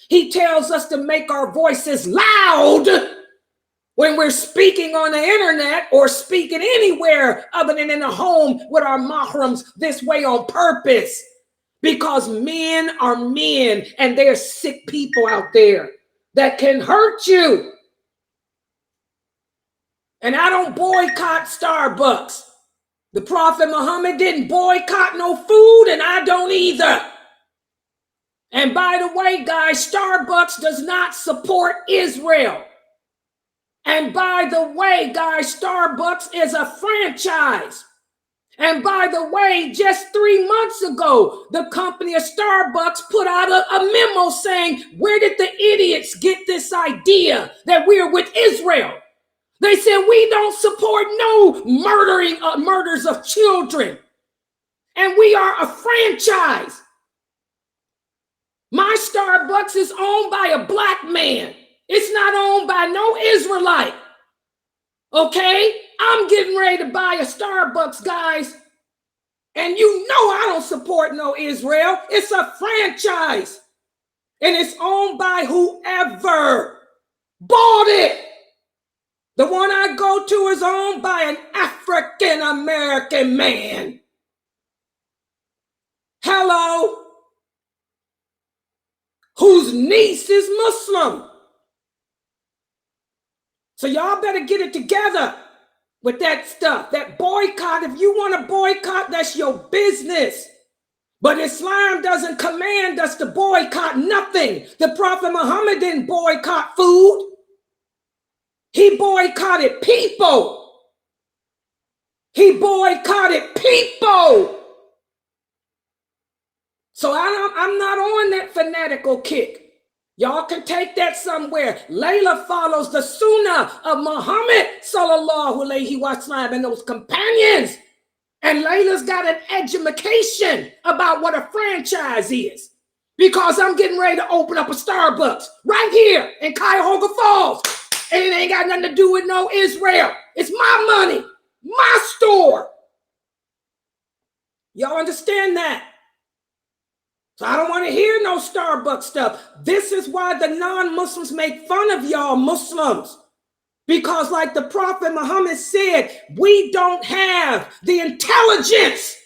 He tells us to make our voices loud when we're speaking on the internet or speaking anywhere other than in the home with our mahrams this way on purpose. Because men are men and there's sick people out there that can hurt you. And I don't boycott Starbucks. The Prophet Muhammad didn't boycott no food, and I don't either. And by the way, guys, Starbucks does not support Israel. And by the way, guys, Starbucks is a franchise. And by the way, just 3 months ago, the company of Starbucks put out a memo saying, where did the idiots get this idea that we're with Israel? They said, we don't support no murders of children. And we are a franchise. Starbucks is owned by a black man. It's not owned by no Israelite. Okay? I'm getting ready to buy a Starbucks, guys. And you know I don't support no Israel. It's a franchise. And it's owned by whoever bought it. The one I go to is owned by an African American man. Hello? Whose niece is Muslim. So y'all better get it together with that stuff. That boycott, if you want to boycott, that's your business. But Islam doesn't command us to boycott nothing. The Prophet Muhammad didn't boycott food. He boycotted people. He boycotted people. So I'm not on that fanatical kick. Y'all can take that somewhere. Layla follows the Sunnah of Muhammad sallallahu alaihi wasallam and those companions. And Layla's got an education about what a franchise is. Because I'm getting ready to open up a Starbucks right here in Cuyahoga Falls. And it ain't got nothing to do with no Israel. It's my money, my store. Y'all understand that? So I don't want to hear no Starbucks stuff. This is why the non-Muslims make fun of y'all Muslims. Because like the Prophet Muhammad said, we don't have the intelligence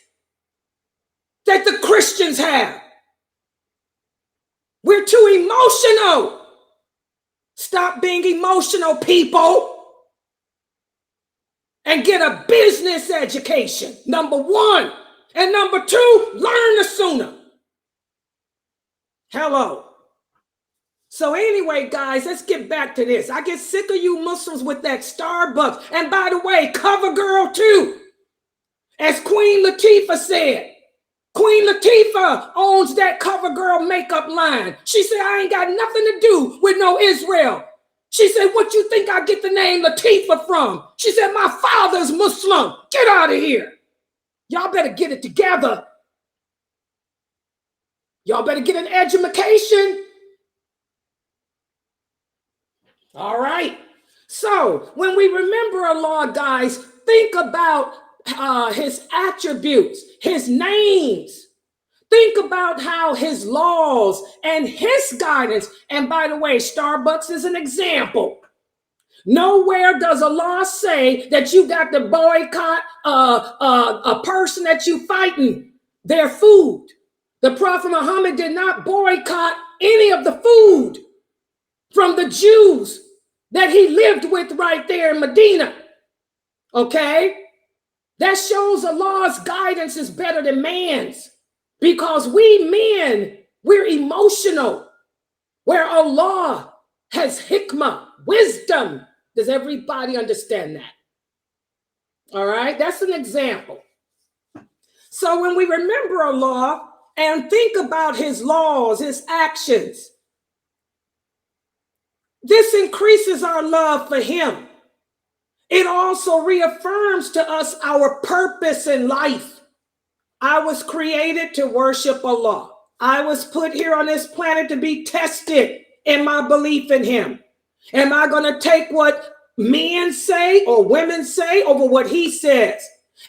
that the Christians have. We're too emotional. Stop being emotional, people. And get a business education, number one. And number two, learn the Sunnah. Hello. So anyway, guys, let's get back to this. I get sick of you Muslims with that Starbucks. And by the way, CoverGirl too. As Queen Latifah said, Queen Latifah owns that CoverGirl makeup line. She said, I ain't got nothing to do with no Israel. She said, what you think I get the name Latifah from? She said, my father's Muslim. Get out of here. Y'all better get it together. Y'all better get an education. All right. So when we remember Allah, guys, think about his attributes, his names. Think about how his laws and his guidance. And by the way, Starbucks is an example. Nowhere does Allah say that you got to boycott a person that you fighting their food. The Prophet Muhammad did not boycott any of the food from the Jews that he lived with right there in Medina. Okay? That shows Allah's guidance is better than man's. Because we men, we're emotional. Where Allah has hikmah, wisdom. Does everybody understand that? All right? That's an example. So when we remember Allah and think about his laws, his actions, this increases our love for him. It also reaffirms to us our purpose in life. I was created to worship Allah. I was put here on this planet to be tested in my belief in him. Am I going to take what men say or women say over what he says?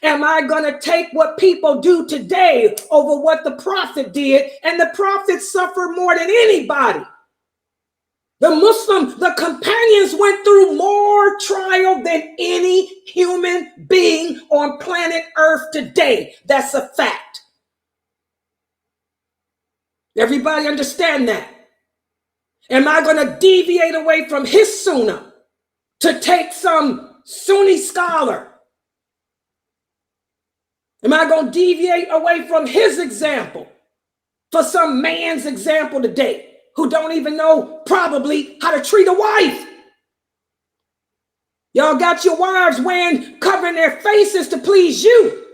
Am I going to take what people do today over what the prophet did? And the prophet suffered more than anybody. The companions went through more trial than any human being on planet Earth today. That's a fact. Everybody understand that? Am I going to deviate away from his sunnah to take some Sunni scholar? Am I going to deviate away from his example for some man's example today who don't even know probably how to treat a wife? Y'all got your wives covering their faces to please you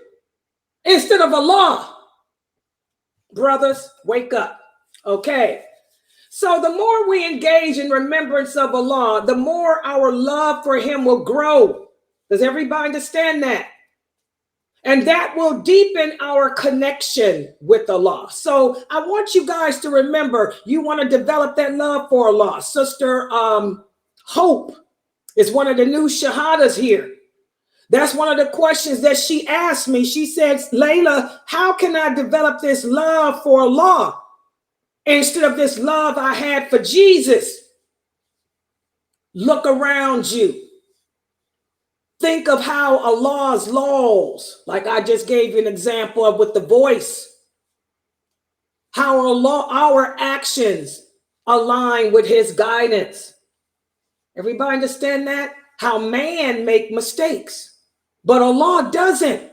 instead of Allah. Brothers, wake up. Okay. So the more we engage in remembrance of Allah, the more our love for him will grow. Does everybody understand that? And that will deepen our connection with Allah. So I want you guys to remember, you want to develop that love for Allah. Sister Hope is one of the new shahadas here. That's one of the questions that she asked me. She said, Layla, how can I develop this love for Allah instead of this love I had for Jesus? Look around you. Think of how Allah's laws, like I just gave you an example of with the voice, how Allah, our actions align with his guidance. Everybody understand that? How man make mistakes, but Allah doesn't.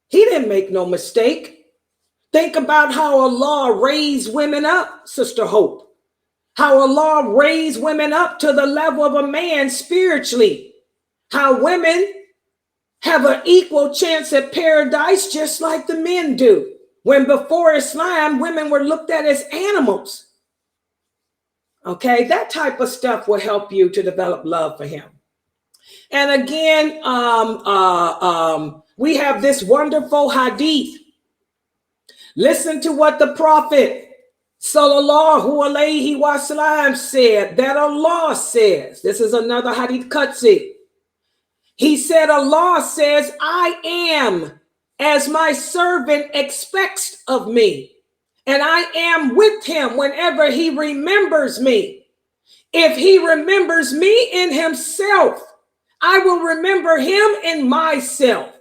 He didn't make no mistake. Think about how Allah raised women up, Sister Hope. How Allah raised women up to the level of a man spiritually. How women have an equal chance at paradise just like the men do. When before Islam, women were looked at as animals. Okay, that type of stuff will help you to develop love for him. And again, we have this wonderful hadith. Listen to what the Prophet Sallallahu Alaihi Wasallam said, that Allah says. This is another hadith qudsi. He said, Allah says, I am as my servant expects of me, and I am with him whenever he remembers me. If he remembers me in himself, I will remember him in myself.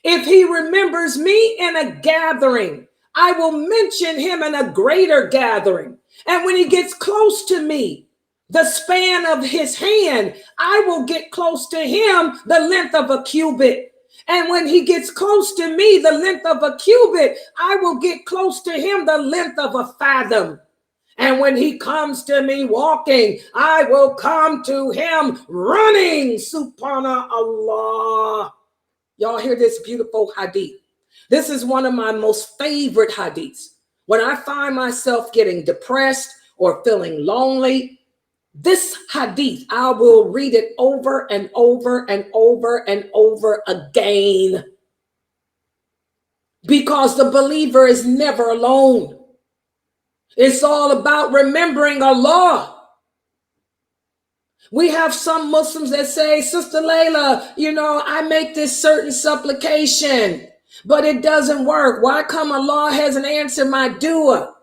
If he remembers me in a gathering, I will mention him in a greater gathering. And when he gets close to me, the span of his hand, I will get close to him the length of a cubit. And when he gets close to me, the length of a cubit, I will get close to him the length of a fathom. And when he comes to me walking, I will come to him running. Subhanallah. Y'all hear this beautiful hadith? This is one of my most favorite hadiths. When I find myself getting depressed or feeling lonely, this hadith, I will read it over and over and over and over again. Because the believer is never alone. It's all about remembering Allah. We have some Muslims that say, Sister Layla, I make this certain supplication, but it doesn't work. Why come Allah hasn't answered my dua?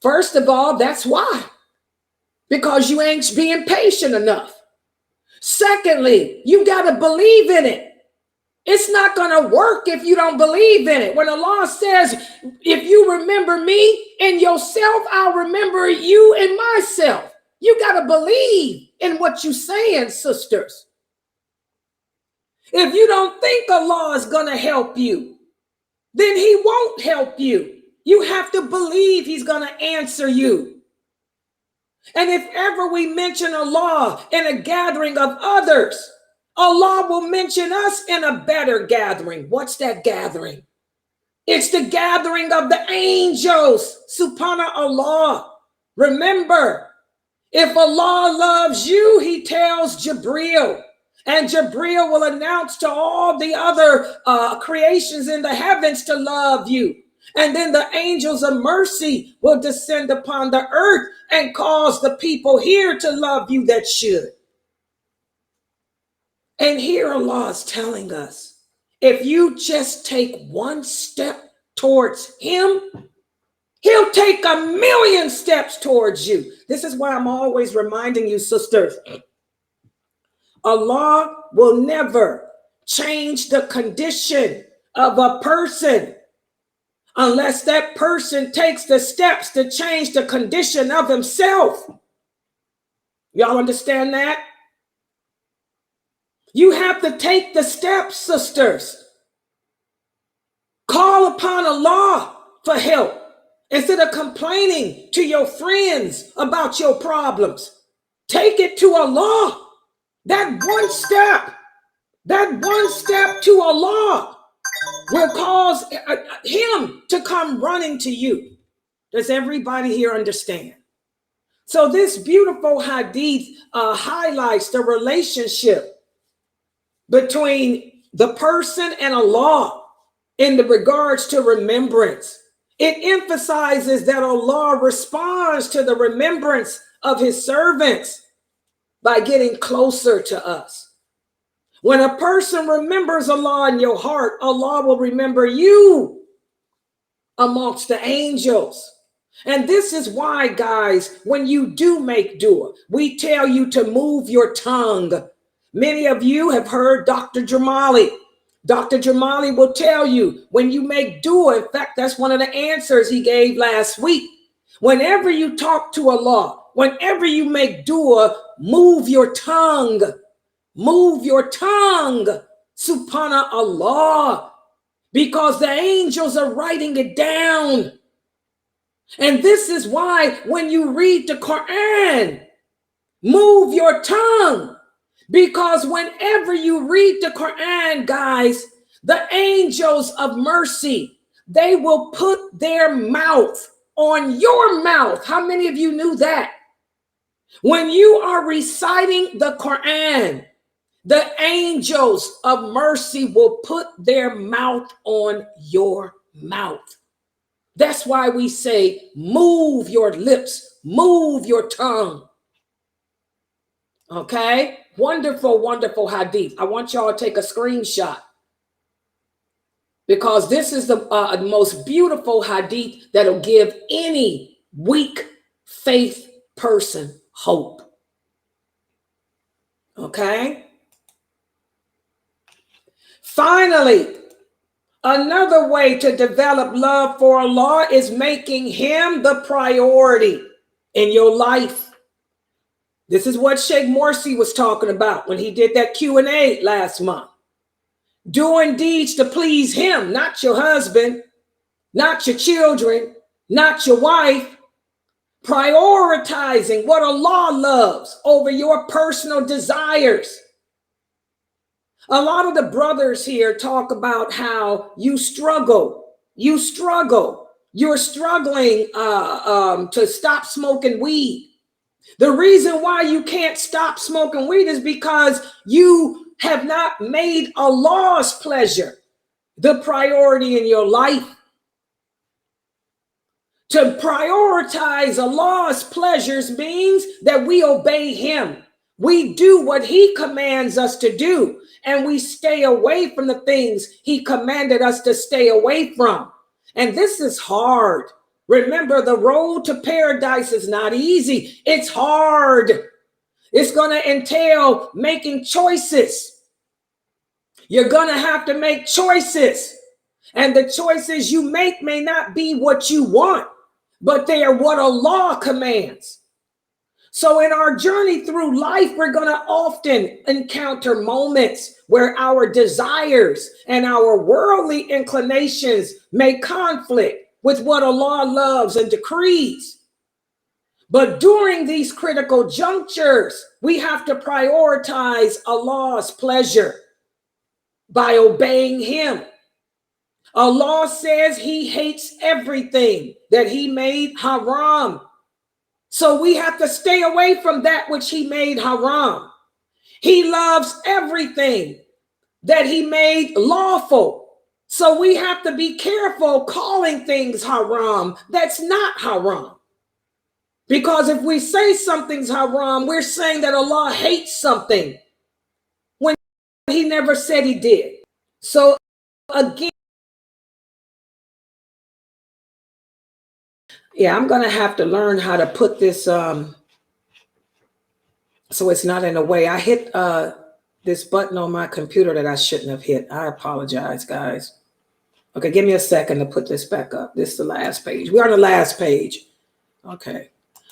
First of all, that's why. Because you ain't being patient enough. Secondly, you got to believe in it. It's not going to work if you don't believe in it. When Allah says, if you remember me in yourself, I'll remember you in myself. You got to believe in what you're saying, sisters. If you don't think Allah is going to help you, then he won't help you. You have to believe he's going to answer you. And if ever we mention Allah in a gathering of others, Allah will mention us in a better gathering. What's that gathering? It's the gathering of the angels. Subhanallah. Remember, if Allah loves you, he tells Jibreel, and Jibreel will announce to all the other creations in the heavens to love you. And then the angels of mercy will descend upon the earth and cause the people here to love you that should. And here Allah is telling us, if you just take one step towards him, he'll take 1,000,000 steps towards you. This is why I'm always reminding you, sisters, Allah will never change the condition of a person unless that person takes the steps to change the condition of himself. Y'all understand that? You have to take the steps, sisters. Call upon Allah for help instead of complaining to your friends about your problems. Take it to Allah. That one step to Allah will cause him to come running to you. Does everybody here understand? So this beautiful hadith highlights the relationship between the person and Allah in the regards to remembrance. It emphasizes that Allah responds to the remembrance of his servants by getting closer to us. When a person remembers Allah in your heart, Allah will remember you amongst the angels. And this is why, guys, when you do make dua, we tell you to move your tongue. Many of you have heard Dr. Jamali. Dr. Jamali will tell you when you make dua, in fact, that's one of the answers he gave last week. Whenever you talk to Allah, whenever you make dua, move your tongue. Move your tongue, subhanallah, because the angels are writing it down. And this is why when you read the Quran, move your tongue, because whenever you read the Quran, guys, the angels of mercy, they will put their mouth on your mouth. How many of you knew that? When you are reciting the Quran, the angels of mercy will put their mouth on your mouth. That's why we say, move your lips, move your tongue. Okay? Wonderful, wonderful hadith. I want y'all to take a screenshot, because this is the most beautiful hadith that'll give any weak faith person hope. Okay? Finally, another way to develop love for Allah is making him the priority in your life. This is what Sheikh Morsi was talking about when he did that Q&A last month. Doing deeds to please him, not your husband, not your children, not your wife. Prioritizing what Allah loves over your personal desires. A lot of the brothers here talk about how you struggle. You're struggling to stop smoking weed. The reason why you can't stop smoking weed is because you have not made Allah's pleasure the priority in your life. To prioritize Allah's pleasures means that we obey him. We do what he commands us to do, and we stay away from the things he commanded us to stay away from. And this is hard. Remember, the road to paradise is not easy. It's hard. It's going to entail making choices. You're going to have to make choices. And the choices you make may not be what you want, but they are what Allah commands. So in our journey through life, we're going to often encounter moments where our desires and our worldly inclinations may conflict with what Allah loves and decrees. But during these critical junctures, we have to prioritize Allah's pleasure by obeying him. Allah says he hates everything that he made haram. So we have to stay away from that which he made haram. He loves everything that he made lawful. So we have to be careful calling things haram that's not haram. Because if we say something's haram, we're saying that Allah hates something when he never said he did. So again, yeah, I'm going to have to learn how to put this so it's not in a way. I hit this button on my computer that I shouldn't have hit. I apologize, guys. Okay, give me a second to put this back up. This is the last page. We're on the last page. Okay.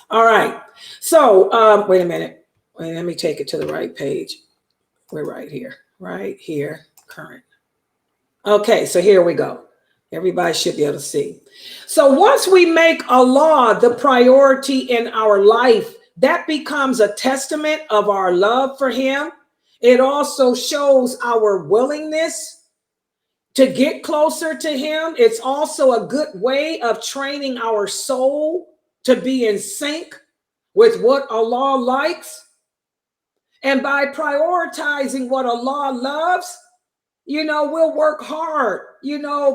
All right. So wait a minute. Wait, let me take it to the right page. We're right here, current. Okay, so here we go. Everybody should be able to see. So once we make Allah the priority in our life, that becomes a testament of our love for him. It also shows our willingness to get closer to him. It's also a good way of training our soul to be in sync with what Allah likes. And by prioritizing what Allah loves, will work hard,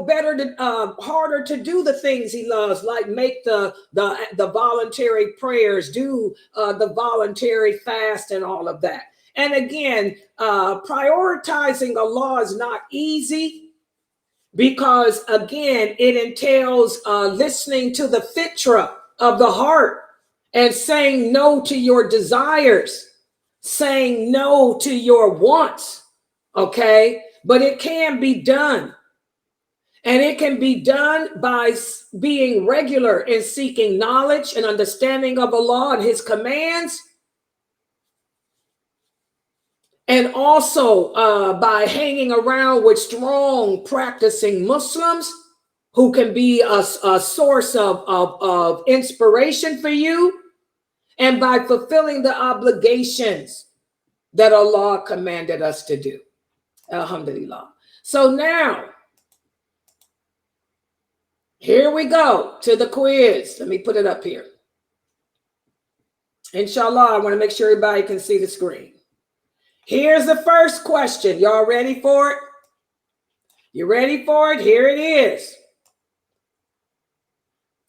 better to harder to do the things he loves, like make the voluntary prayers, do the voluntary fast and all of that. And again, prioritizing Allah is not easy, because again, it entails listening to the fitra of the heart and saying no to your desires, saying no to your wants. Okay, but it can be done. And it can be done by being regular in seeking knowledge and understanding of Allah and his commands. And also by hanging around with strong practicing Muslims who can be a source of inspiration for you, and by fulfilling the obligations that Allah commanded us to do. Alhamdulillah. So now, here we go to the quiz. Let me put it up here. Inshallah, I want to make sure everybody can see the screen. Here's the first question. Y'all ready for it? You ready for it? Here it is.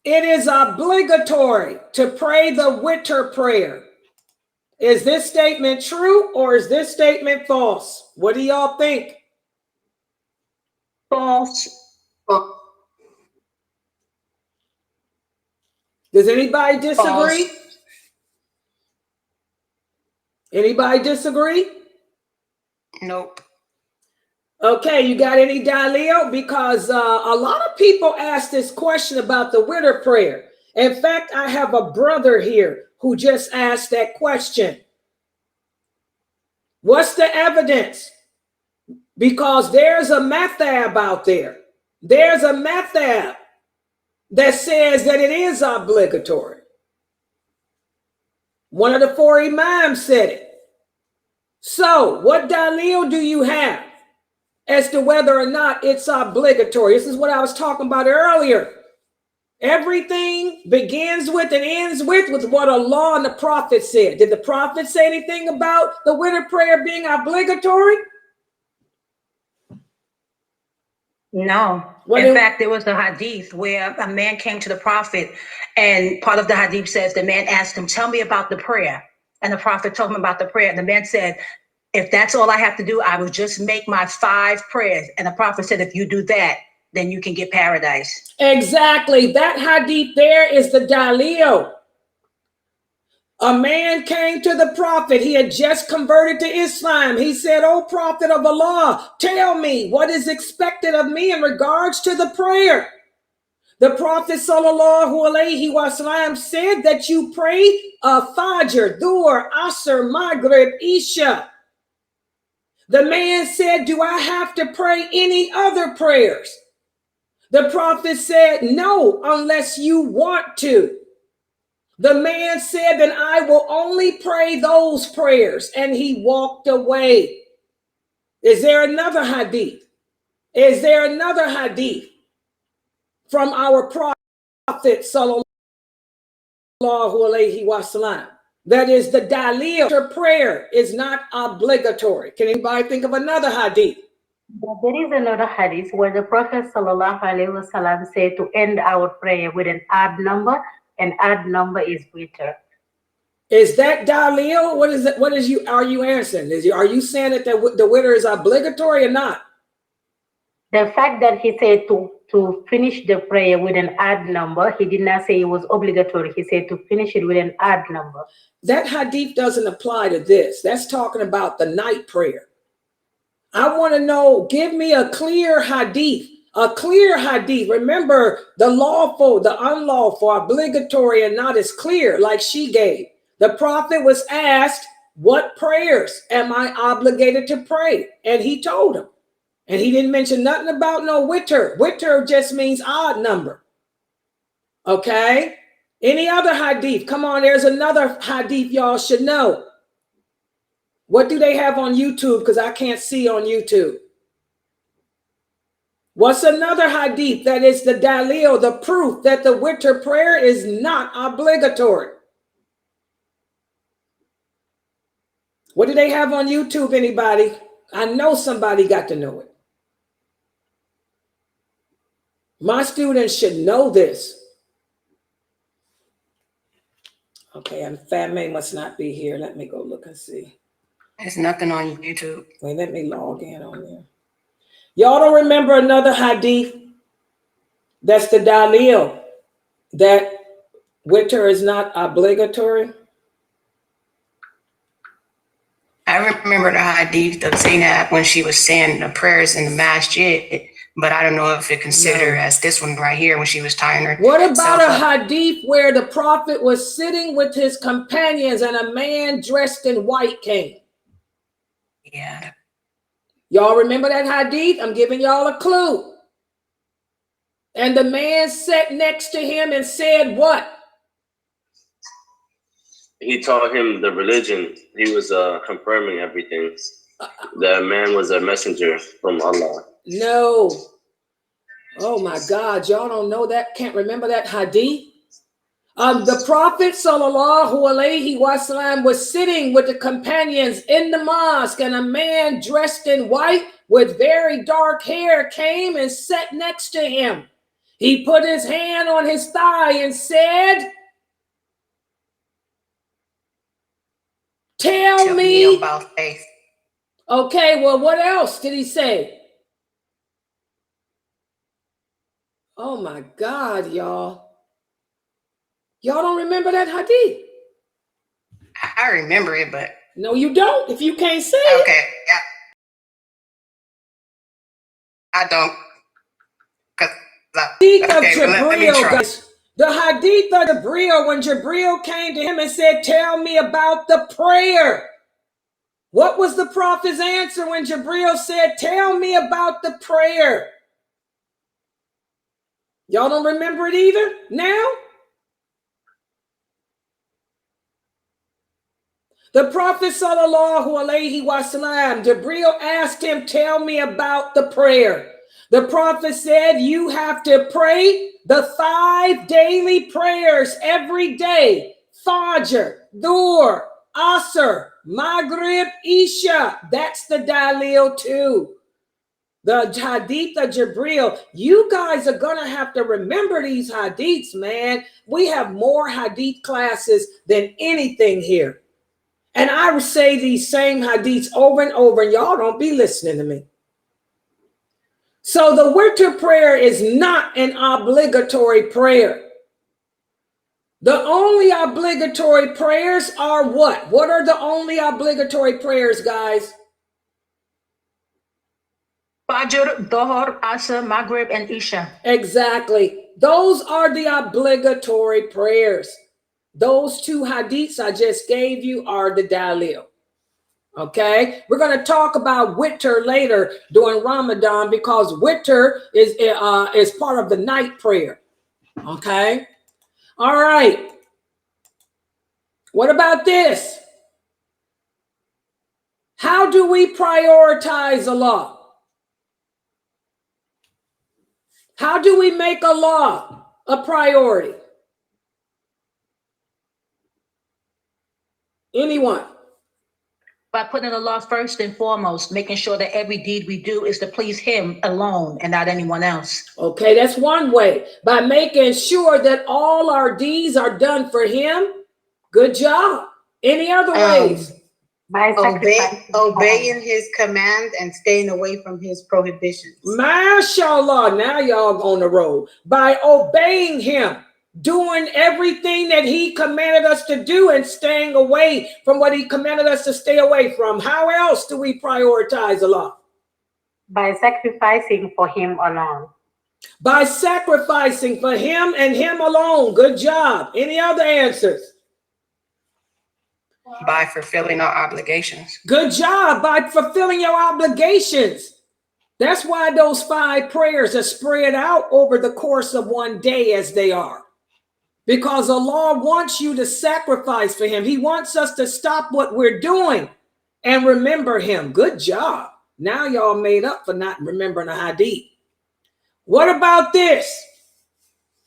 It is obligatory to pray the witr prayer. Is this statement true or is this statement false? What do y'all think? False. Does anybody disagree? False. Anybody disagree? Nope. Okay, you got any Dalil? Because a lot of people ask this question about the witr prayer. In fact, I have a brother here who just asked that question. What's the evidence? Because there's a madhab out there. There's a madhab that says that it is obligatory. One of the four imams said it. So what dalil do you have as to whether or not it's obligatory? This is what I was talking about earlier. Everything begins with and ends with what Allah and the Prophet said. Did the Prophet say anything about the witr prayer being obligatory? No. In fact, there was a hadith where a man came to the Prophet, and part of the hadith says the man asked him, tell me about the prayer. And the Prophet told him about the prayer. And the man said, if that's all I have to do, I will just make my 5 prayers. And the Prophet said, if you do that, then you can get paradise. Exactly. That hadith there is the dalil. A man came to the Prophet. He had just converted to Islam. He said, "O Prophet of Allah, tell me what is expected of me in regards to the prayer." The Prophet ﷺ said that you pray Fajr, Dhuhr, Asr, Maghrib, Isha. The man said, do I have to pray any other prayers? The Prophet said, no, unless you want to. The man said, then I will only pray those prayers. And he walked away. Is there another hadith? Is there another hadith from our Prophet sallallahu alaihi wasallam? That is the dalil. Prayer is not obligatory. Can anybody think of another hadith? There is another hadith where the Prophet sallallahu alaihi wasallam said to end our prayer with an odd number, and odd number is witr. Is that dalil? What is it? What is you? Are you answering? Are you saying that the witr is obligatory or not? The fact that he said to finish the prayer with an odd number, he did not say it was obligatory. He said to finish it with an odd number. That hadith doesn't apply to this. That's talking about the night prayer. I want to know, give me a clear hadith. A clear hadith. Remember, the lawful, the unlawful, obligatory, and not as clear like she gave. The Prophet was asked, what prayers am I obligated to pray? And he told him. And he didn't mention nothing about no witr. Witr just means odd number. Okay? Any other hadith? Come on, there's another hadith y'all should know. What do they have on YouTube? Because I can't see on YouTube. What's another hadith that is the dalil, the proof that the witr prayer is not obligatory? What do they have on YouTube, anybody? I know somebody got to know it. My students should know this. Okay, and Fatma must not be here. Let me go look and see. There's nothing on YouTube. Wait, let me log in on there. Y'all don't remember another hadith? That's the dalil, that witr is not obligatory. I remember the hadith of Zainab when she was saying the prayers in the masjid, but I don't know if it considered as this one right here when she was tying her. What about a hadith where the prophet was sitting with his companions and a man dressed in white came? Yeah. Y'all remember that hadith? I'm giving y'all a clue. And the man sat next to him and said what? He taught him the religion. He was confirming everything. That man was a messenger from Allah. No. Oh my God, y'all don't know that? Can't remember that hadith? The Prophet ﷺ was sitting with the companions in the mosque, and a man dressed in white with very dark hair came and sat next to him. He put his hand on his thigh and said, Tell me about faith. Okay, well, what else did he say? Oh my God, y'all. Y'all don't remember that hadith? I remember it, but no, you don't. If you can't say it. Okay, yeah. I don't. Hadith of Jibril, guys. The hadith of Jibril, when Jibril came to him and said, Tell me about the prayer. What was the prophet's answer when Jibril said, Tell me about the prayer? Y'all don't remember it either now? The Prophet ﷺ, Jibril asked him, Tell me about the prayer. The Prophet said, You have to pray the 5 daily prayers every day. Fajr, Dhuhr, Asr, Maghrib, Isha. That's the dalil too. The hadith of Jibril. You guys are going to have to remember these hadiths, man. We have more hadith classes than anything here. And I would say these same hadiths over and over, and y'all don't be listening to me. So the witr prayer is not an obligatory prayer. The only obligatory prayers are what? What are the only obligatory prayers, guys? Fajr, Dhuhr, Asr, Maghrib, and Isha. Exactly. Those are the obligatory prayers. Those 2 hadiths I just gave you are the dalil. Okay, we're going to talk about witr later during Ramadan because witr is part of the night prayer. Okay, all right. What about this? How do we prioritize Allah? How do we make Allah a priority? Anyone? By putting Allah first and foremost, making sure that every deed we do is to please Him alone and not anyone else. Okay, that's one way. By making sure that all our deeds are done for Him. Good job. Any other ways? By obeying His commands and staying away from His prohibitions. MashaAllah, now y'all on the road. By obeying Him, doing everything that He commanded us to do and staying away from what He commanded us to stay away from. How else do we prioritize Allah? By sacrificing for Him alone. By sacrificing for Him and Him alone. Good job. Any other answers? By fulfilling our obligations. Good job. By fulfilling your obligations. That's why those 5 prayers are spread out over the course of one day as they are. Because Allah wants you to sacrifice for Him. He wants us to stop what we're doing and remember Him. Good job. Now y'all made up for not remembering a hadith. What about this?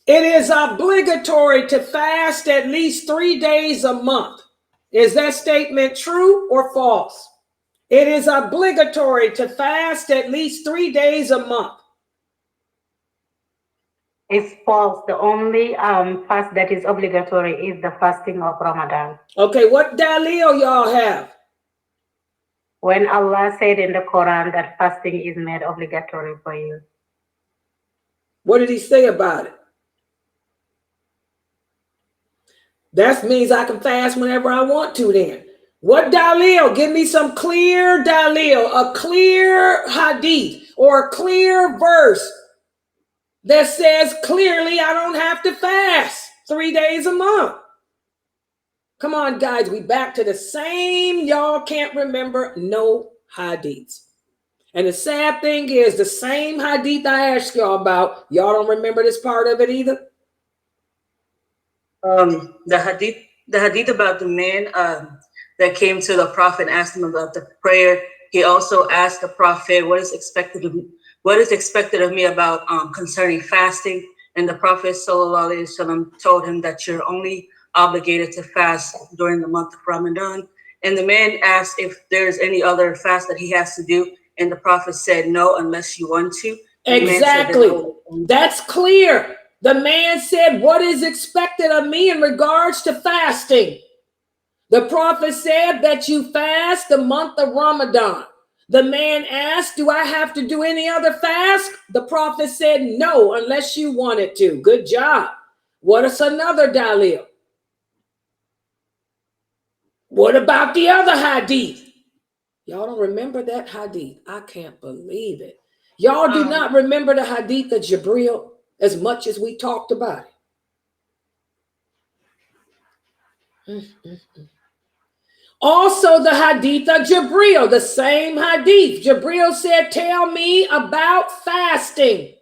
It is obligatory to fast at least 3 days a month. Is that statement true or false? It is obligatory to fast at least 3 days a month. It's false. The only fast that is obligatory is the fasting of Ramadan. Okay, what dalil y'all have? When Allah said in the Quran that fasting is made obligatory for you. What did he say about it? That means I can fast whenever I want to then. What dalil? Give me some clear dalil, a clear hadith or a clear verse that says clearly I don't have to fast 3 days a month. Come on, guys, we back to the same. Y'all can't remember no hadiths. And the sad thing is the same hadith I asked y'all about, y'all don't remember this part of it either? The hadith about the man that came to the prophet and asked him about the prayer. He also asked the prophet, what is expected of me about concerning fasting? And the prophet sallallahu alaihi wasallam told him that you're only obligated to fast during the month of Ramadan. And the man asked if there's any other fast that he has to do, and the prophet said no, unless you want to. Exactly. That's clear. The man said, what is expected of me in regards to fasting? The prophet said that you fast the month of Ramadan. The man asked, do I have to do any other fast? The prophet said, no, unless you wanted to. Good job. What is another dalil? What about the other hadith? Y'all don't remember that hadith? I can't believe it. Y'all do not remember the hadith of Jibril as much as we talked about it. Also the hadith of Jibril, the same hadith. Jibril said, tell me about fasting.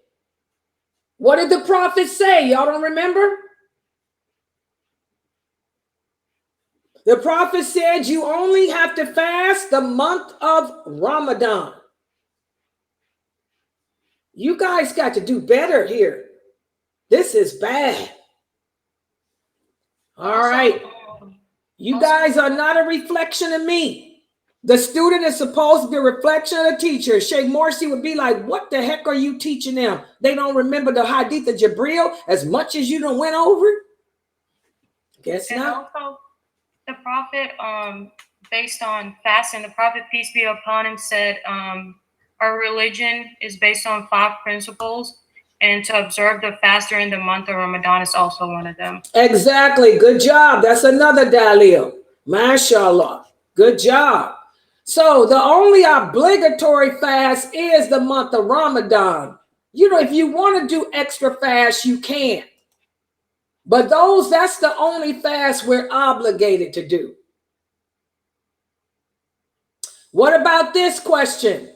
What did the prophet say? Y'all don't remember? The prophet said you only have to fast the month of Ramadan. You guys got to do better here. This is bad. All right. You guys are not a reflection of me. The student is supposed to be a reflection of the teacher. Sheikh Morsi would be like, what the heck are you teaching them? They don't remember the hadith of Jibril as much as you done went over? Guess not. And also, the prophet, based on fasting, the prophet, peace be upon him, said, our religion is based on 5 principles, and to observe the fast during the month of Ramadan is also one of them. Exactly. Good job. That's another dalil. MashaAllah. Good job. So the only obligatory fast is the month of Ramadan. You know, if you want to do extra fast, you can. But that's the only fast we're obligated to do. What about this question?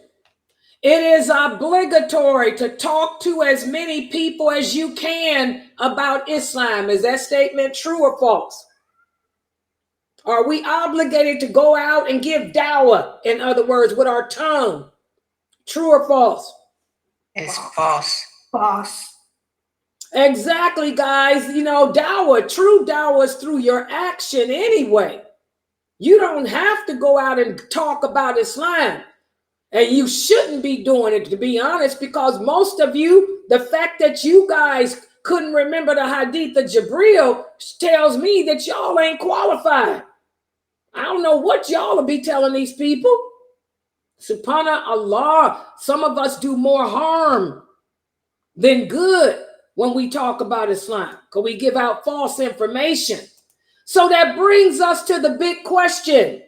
It is obligatory to talk to as many people as you can about Islam. Is that statement true or false? Are we obligated to go out and give dawah, in other words, with our tongue? True or false? It's false. False. Exactly, guys. You know, dawah, true dawah is through your action anyway. You don't have to go out and talk about Islam. And you shouldn't be doing it, to be honest, because most of you, the fact that you guys couldn't remember the hadith of Jibril tells me that y'all ain't qualified. I don't know what y'all will be telling these people. Subhanallah, some of us do more harm than good when we talk about Islam, because we give out false information. So that brings us to the big question.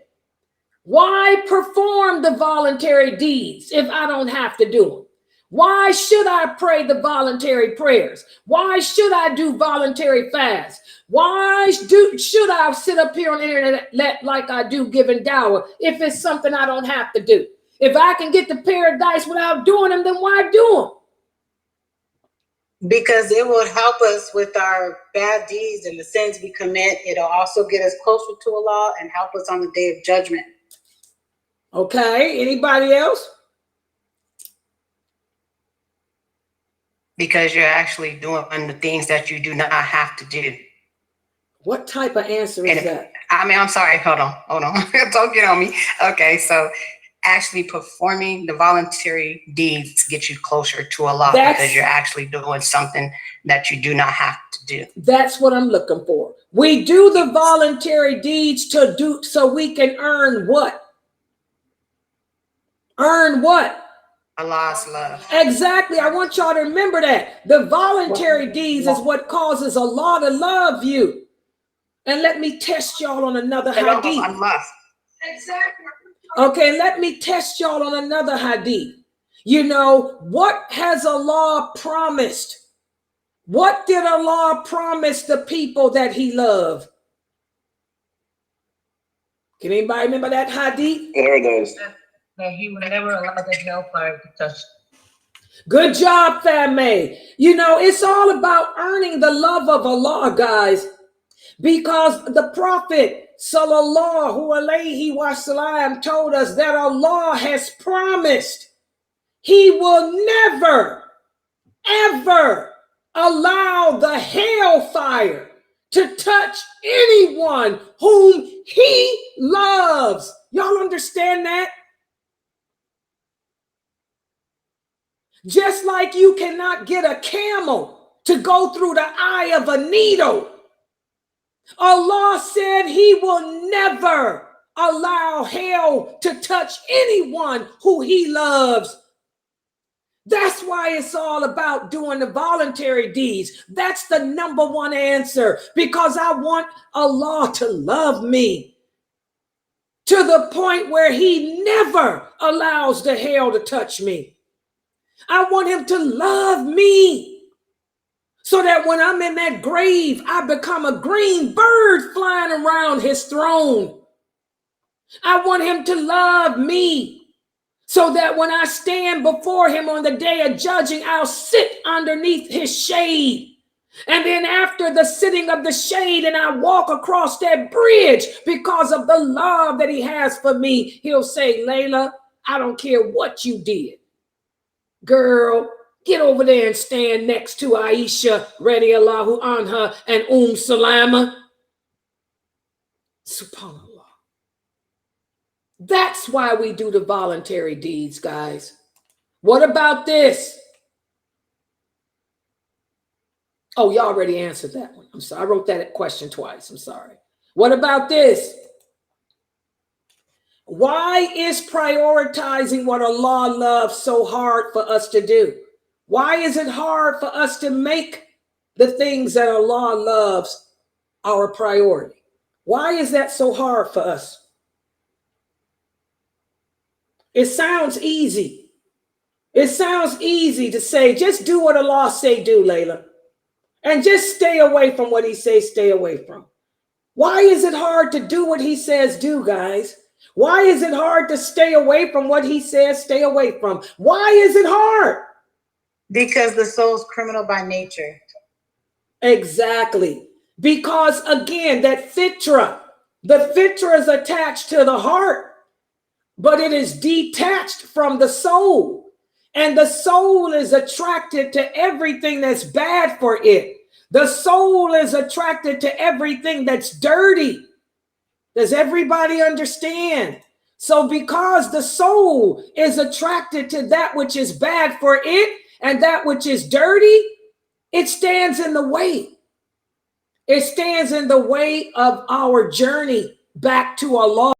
Why perform the voluntary deeds if I don't have to do them? Why should I pray the voluntary prayers? Why should I do voluntary fasts? Why should I sit up here on the internet like I do giving dawah if it's something I don't have to do? If I can get to paradise without doing them, then why do them? Because it will help us with our bad deeds and the sins we commit. It'll also get us closer to Allah and help us on the day of judgment. Okay, anybody else? Because you're actually doing the things that you do not have to do. What type of answer is that? I mean, I'm sorry, hold on. Don't get on me. Okay, so actually performing the voluntary deeds get you closer to Allah, because you're actually doing something that you do not have to do. That's what I'm looking for. We do the voluntary deeds to do so we can earn what? Earn what? Allah's love. Exactly. I want y'all to remember that. The voluntary deeds is what causes Allah to love you. And let me test y'all on another hadith. Exactly. Okay, let me test y'all on another hadith. You know, what has Allah promised? What did Allah promise the people that he loved? Can anybody remember that hadith? Paradise. That he would never allow the hellfire to touch. Good job, Fame. You know, it's all about earning the love of Allah, guys. Because the Prophet sallallahu alaihi wasallam told us that Allah has promised he will never, ever allow the hellfire to touch anyone whom he loves. Y'all understand that? Just like you cannot get a camel to go through the eye of a needle, Allah said he will never allow hell to touch anyone who he loves. That's why it's all about doing the voluntary deeds. That's the number one answer, because I want Allah to love me to the point where he never allows the hell to touch me. I want him to love me so that when I'm in that grave, I become a green bird flying around his throne. I want him to love me so that when I stand before him on the day of judging, I'll sit underneath his shade. And then after the sitting of the shade and I walk across that bridge because of the love that he has for me, he'll say, Layla, I don't care what you did. Girl, get over there and stand next to Aisha, radiallahu anha, and Salama. SubhanAllah. That's why we do the voluntary deeds, guys. What about this? Oh, you already answered that one. I'm sorry. I wrote that question twice. I'm sorry. What about this? Why is prioritizing what Allah loves so hard for us to do? Why is it hard for us to make the things that Allah loves our priority? Why is that so hard for us? It sounds easy. It sounds easy to say, just do what Allah say do, Layla. And just stay away from what he says stay away from. Why is it hard to do what he says do, guys? Why is it hard to stay away from what he says stay away from? Why is it hard? Because the soul's criminal by nature. Exactly. Because again, that fitra, the fitra is attached to the heart, but it is detached from the soul. And the soul is attracted to everything that's bad for it. The soul is attracted to everything that's dirty. Does everybody understand? So because the soul is attracted to that which is bad for it and that which is dirty, it stands in the way. It stands in the way of our journey back to Allah.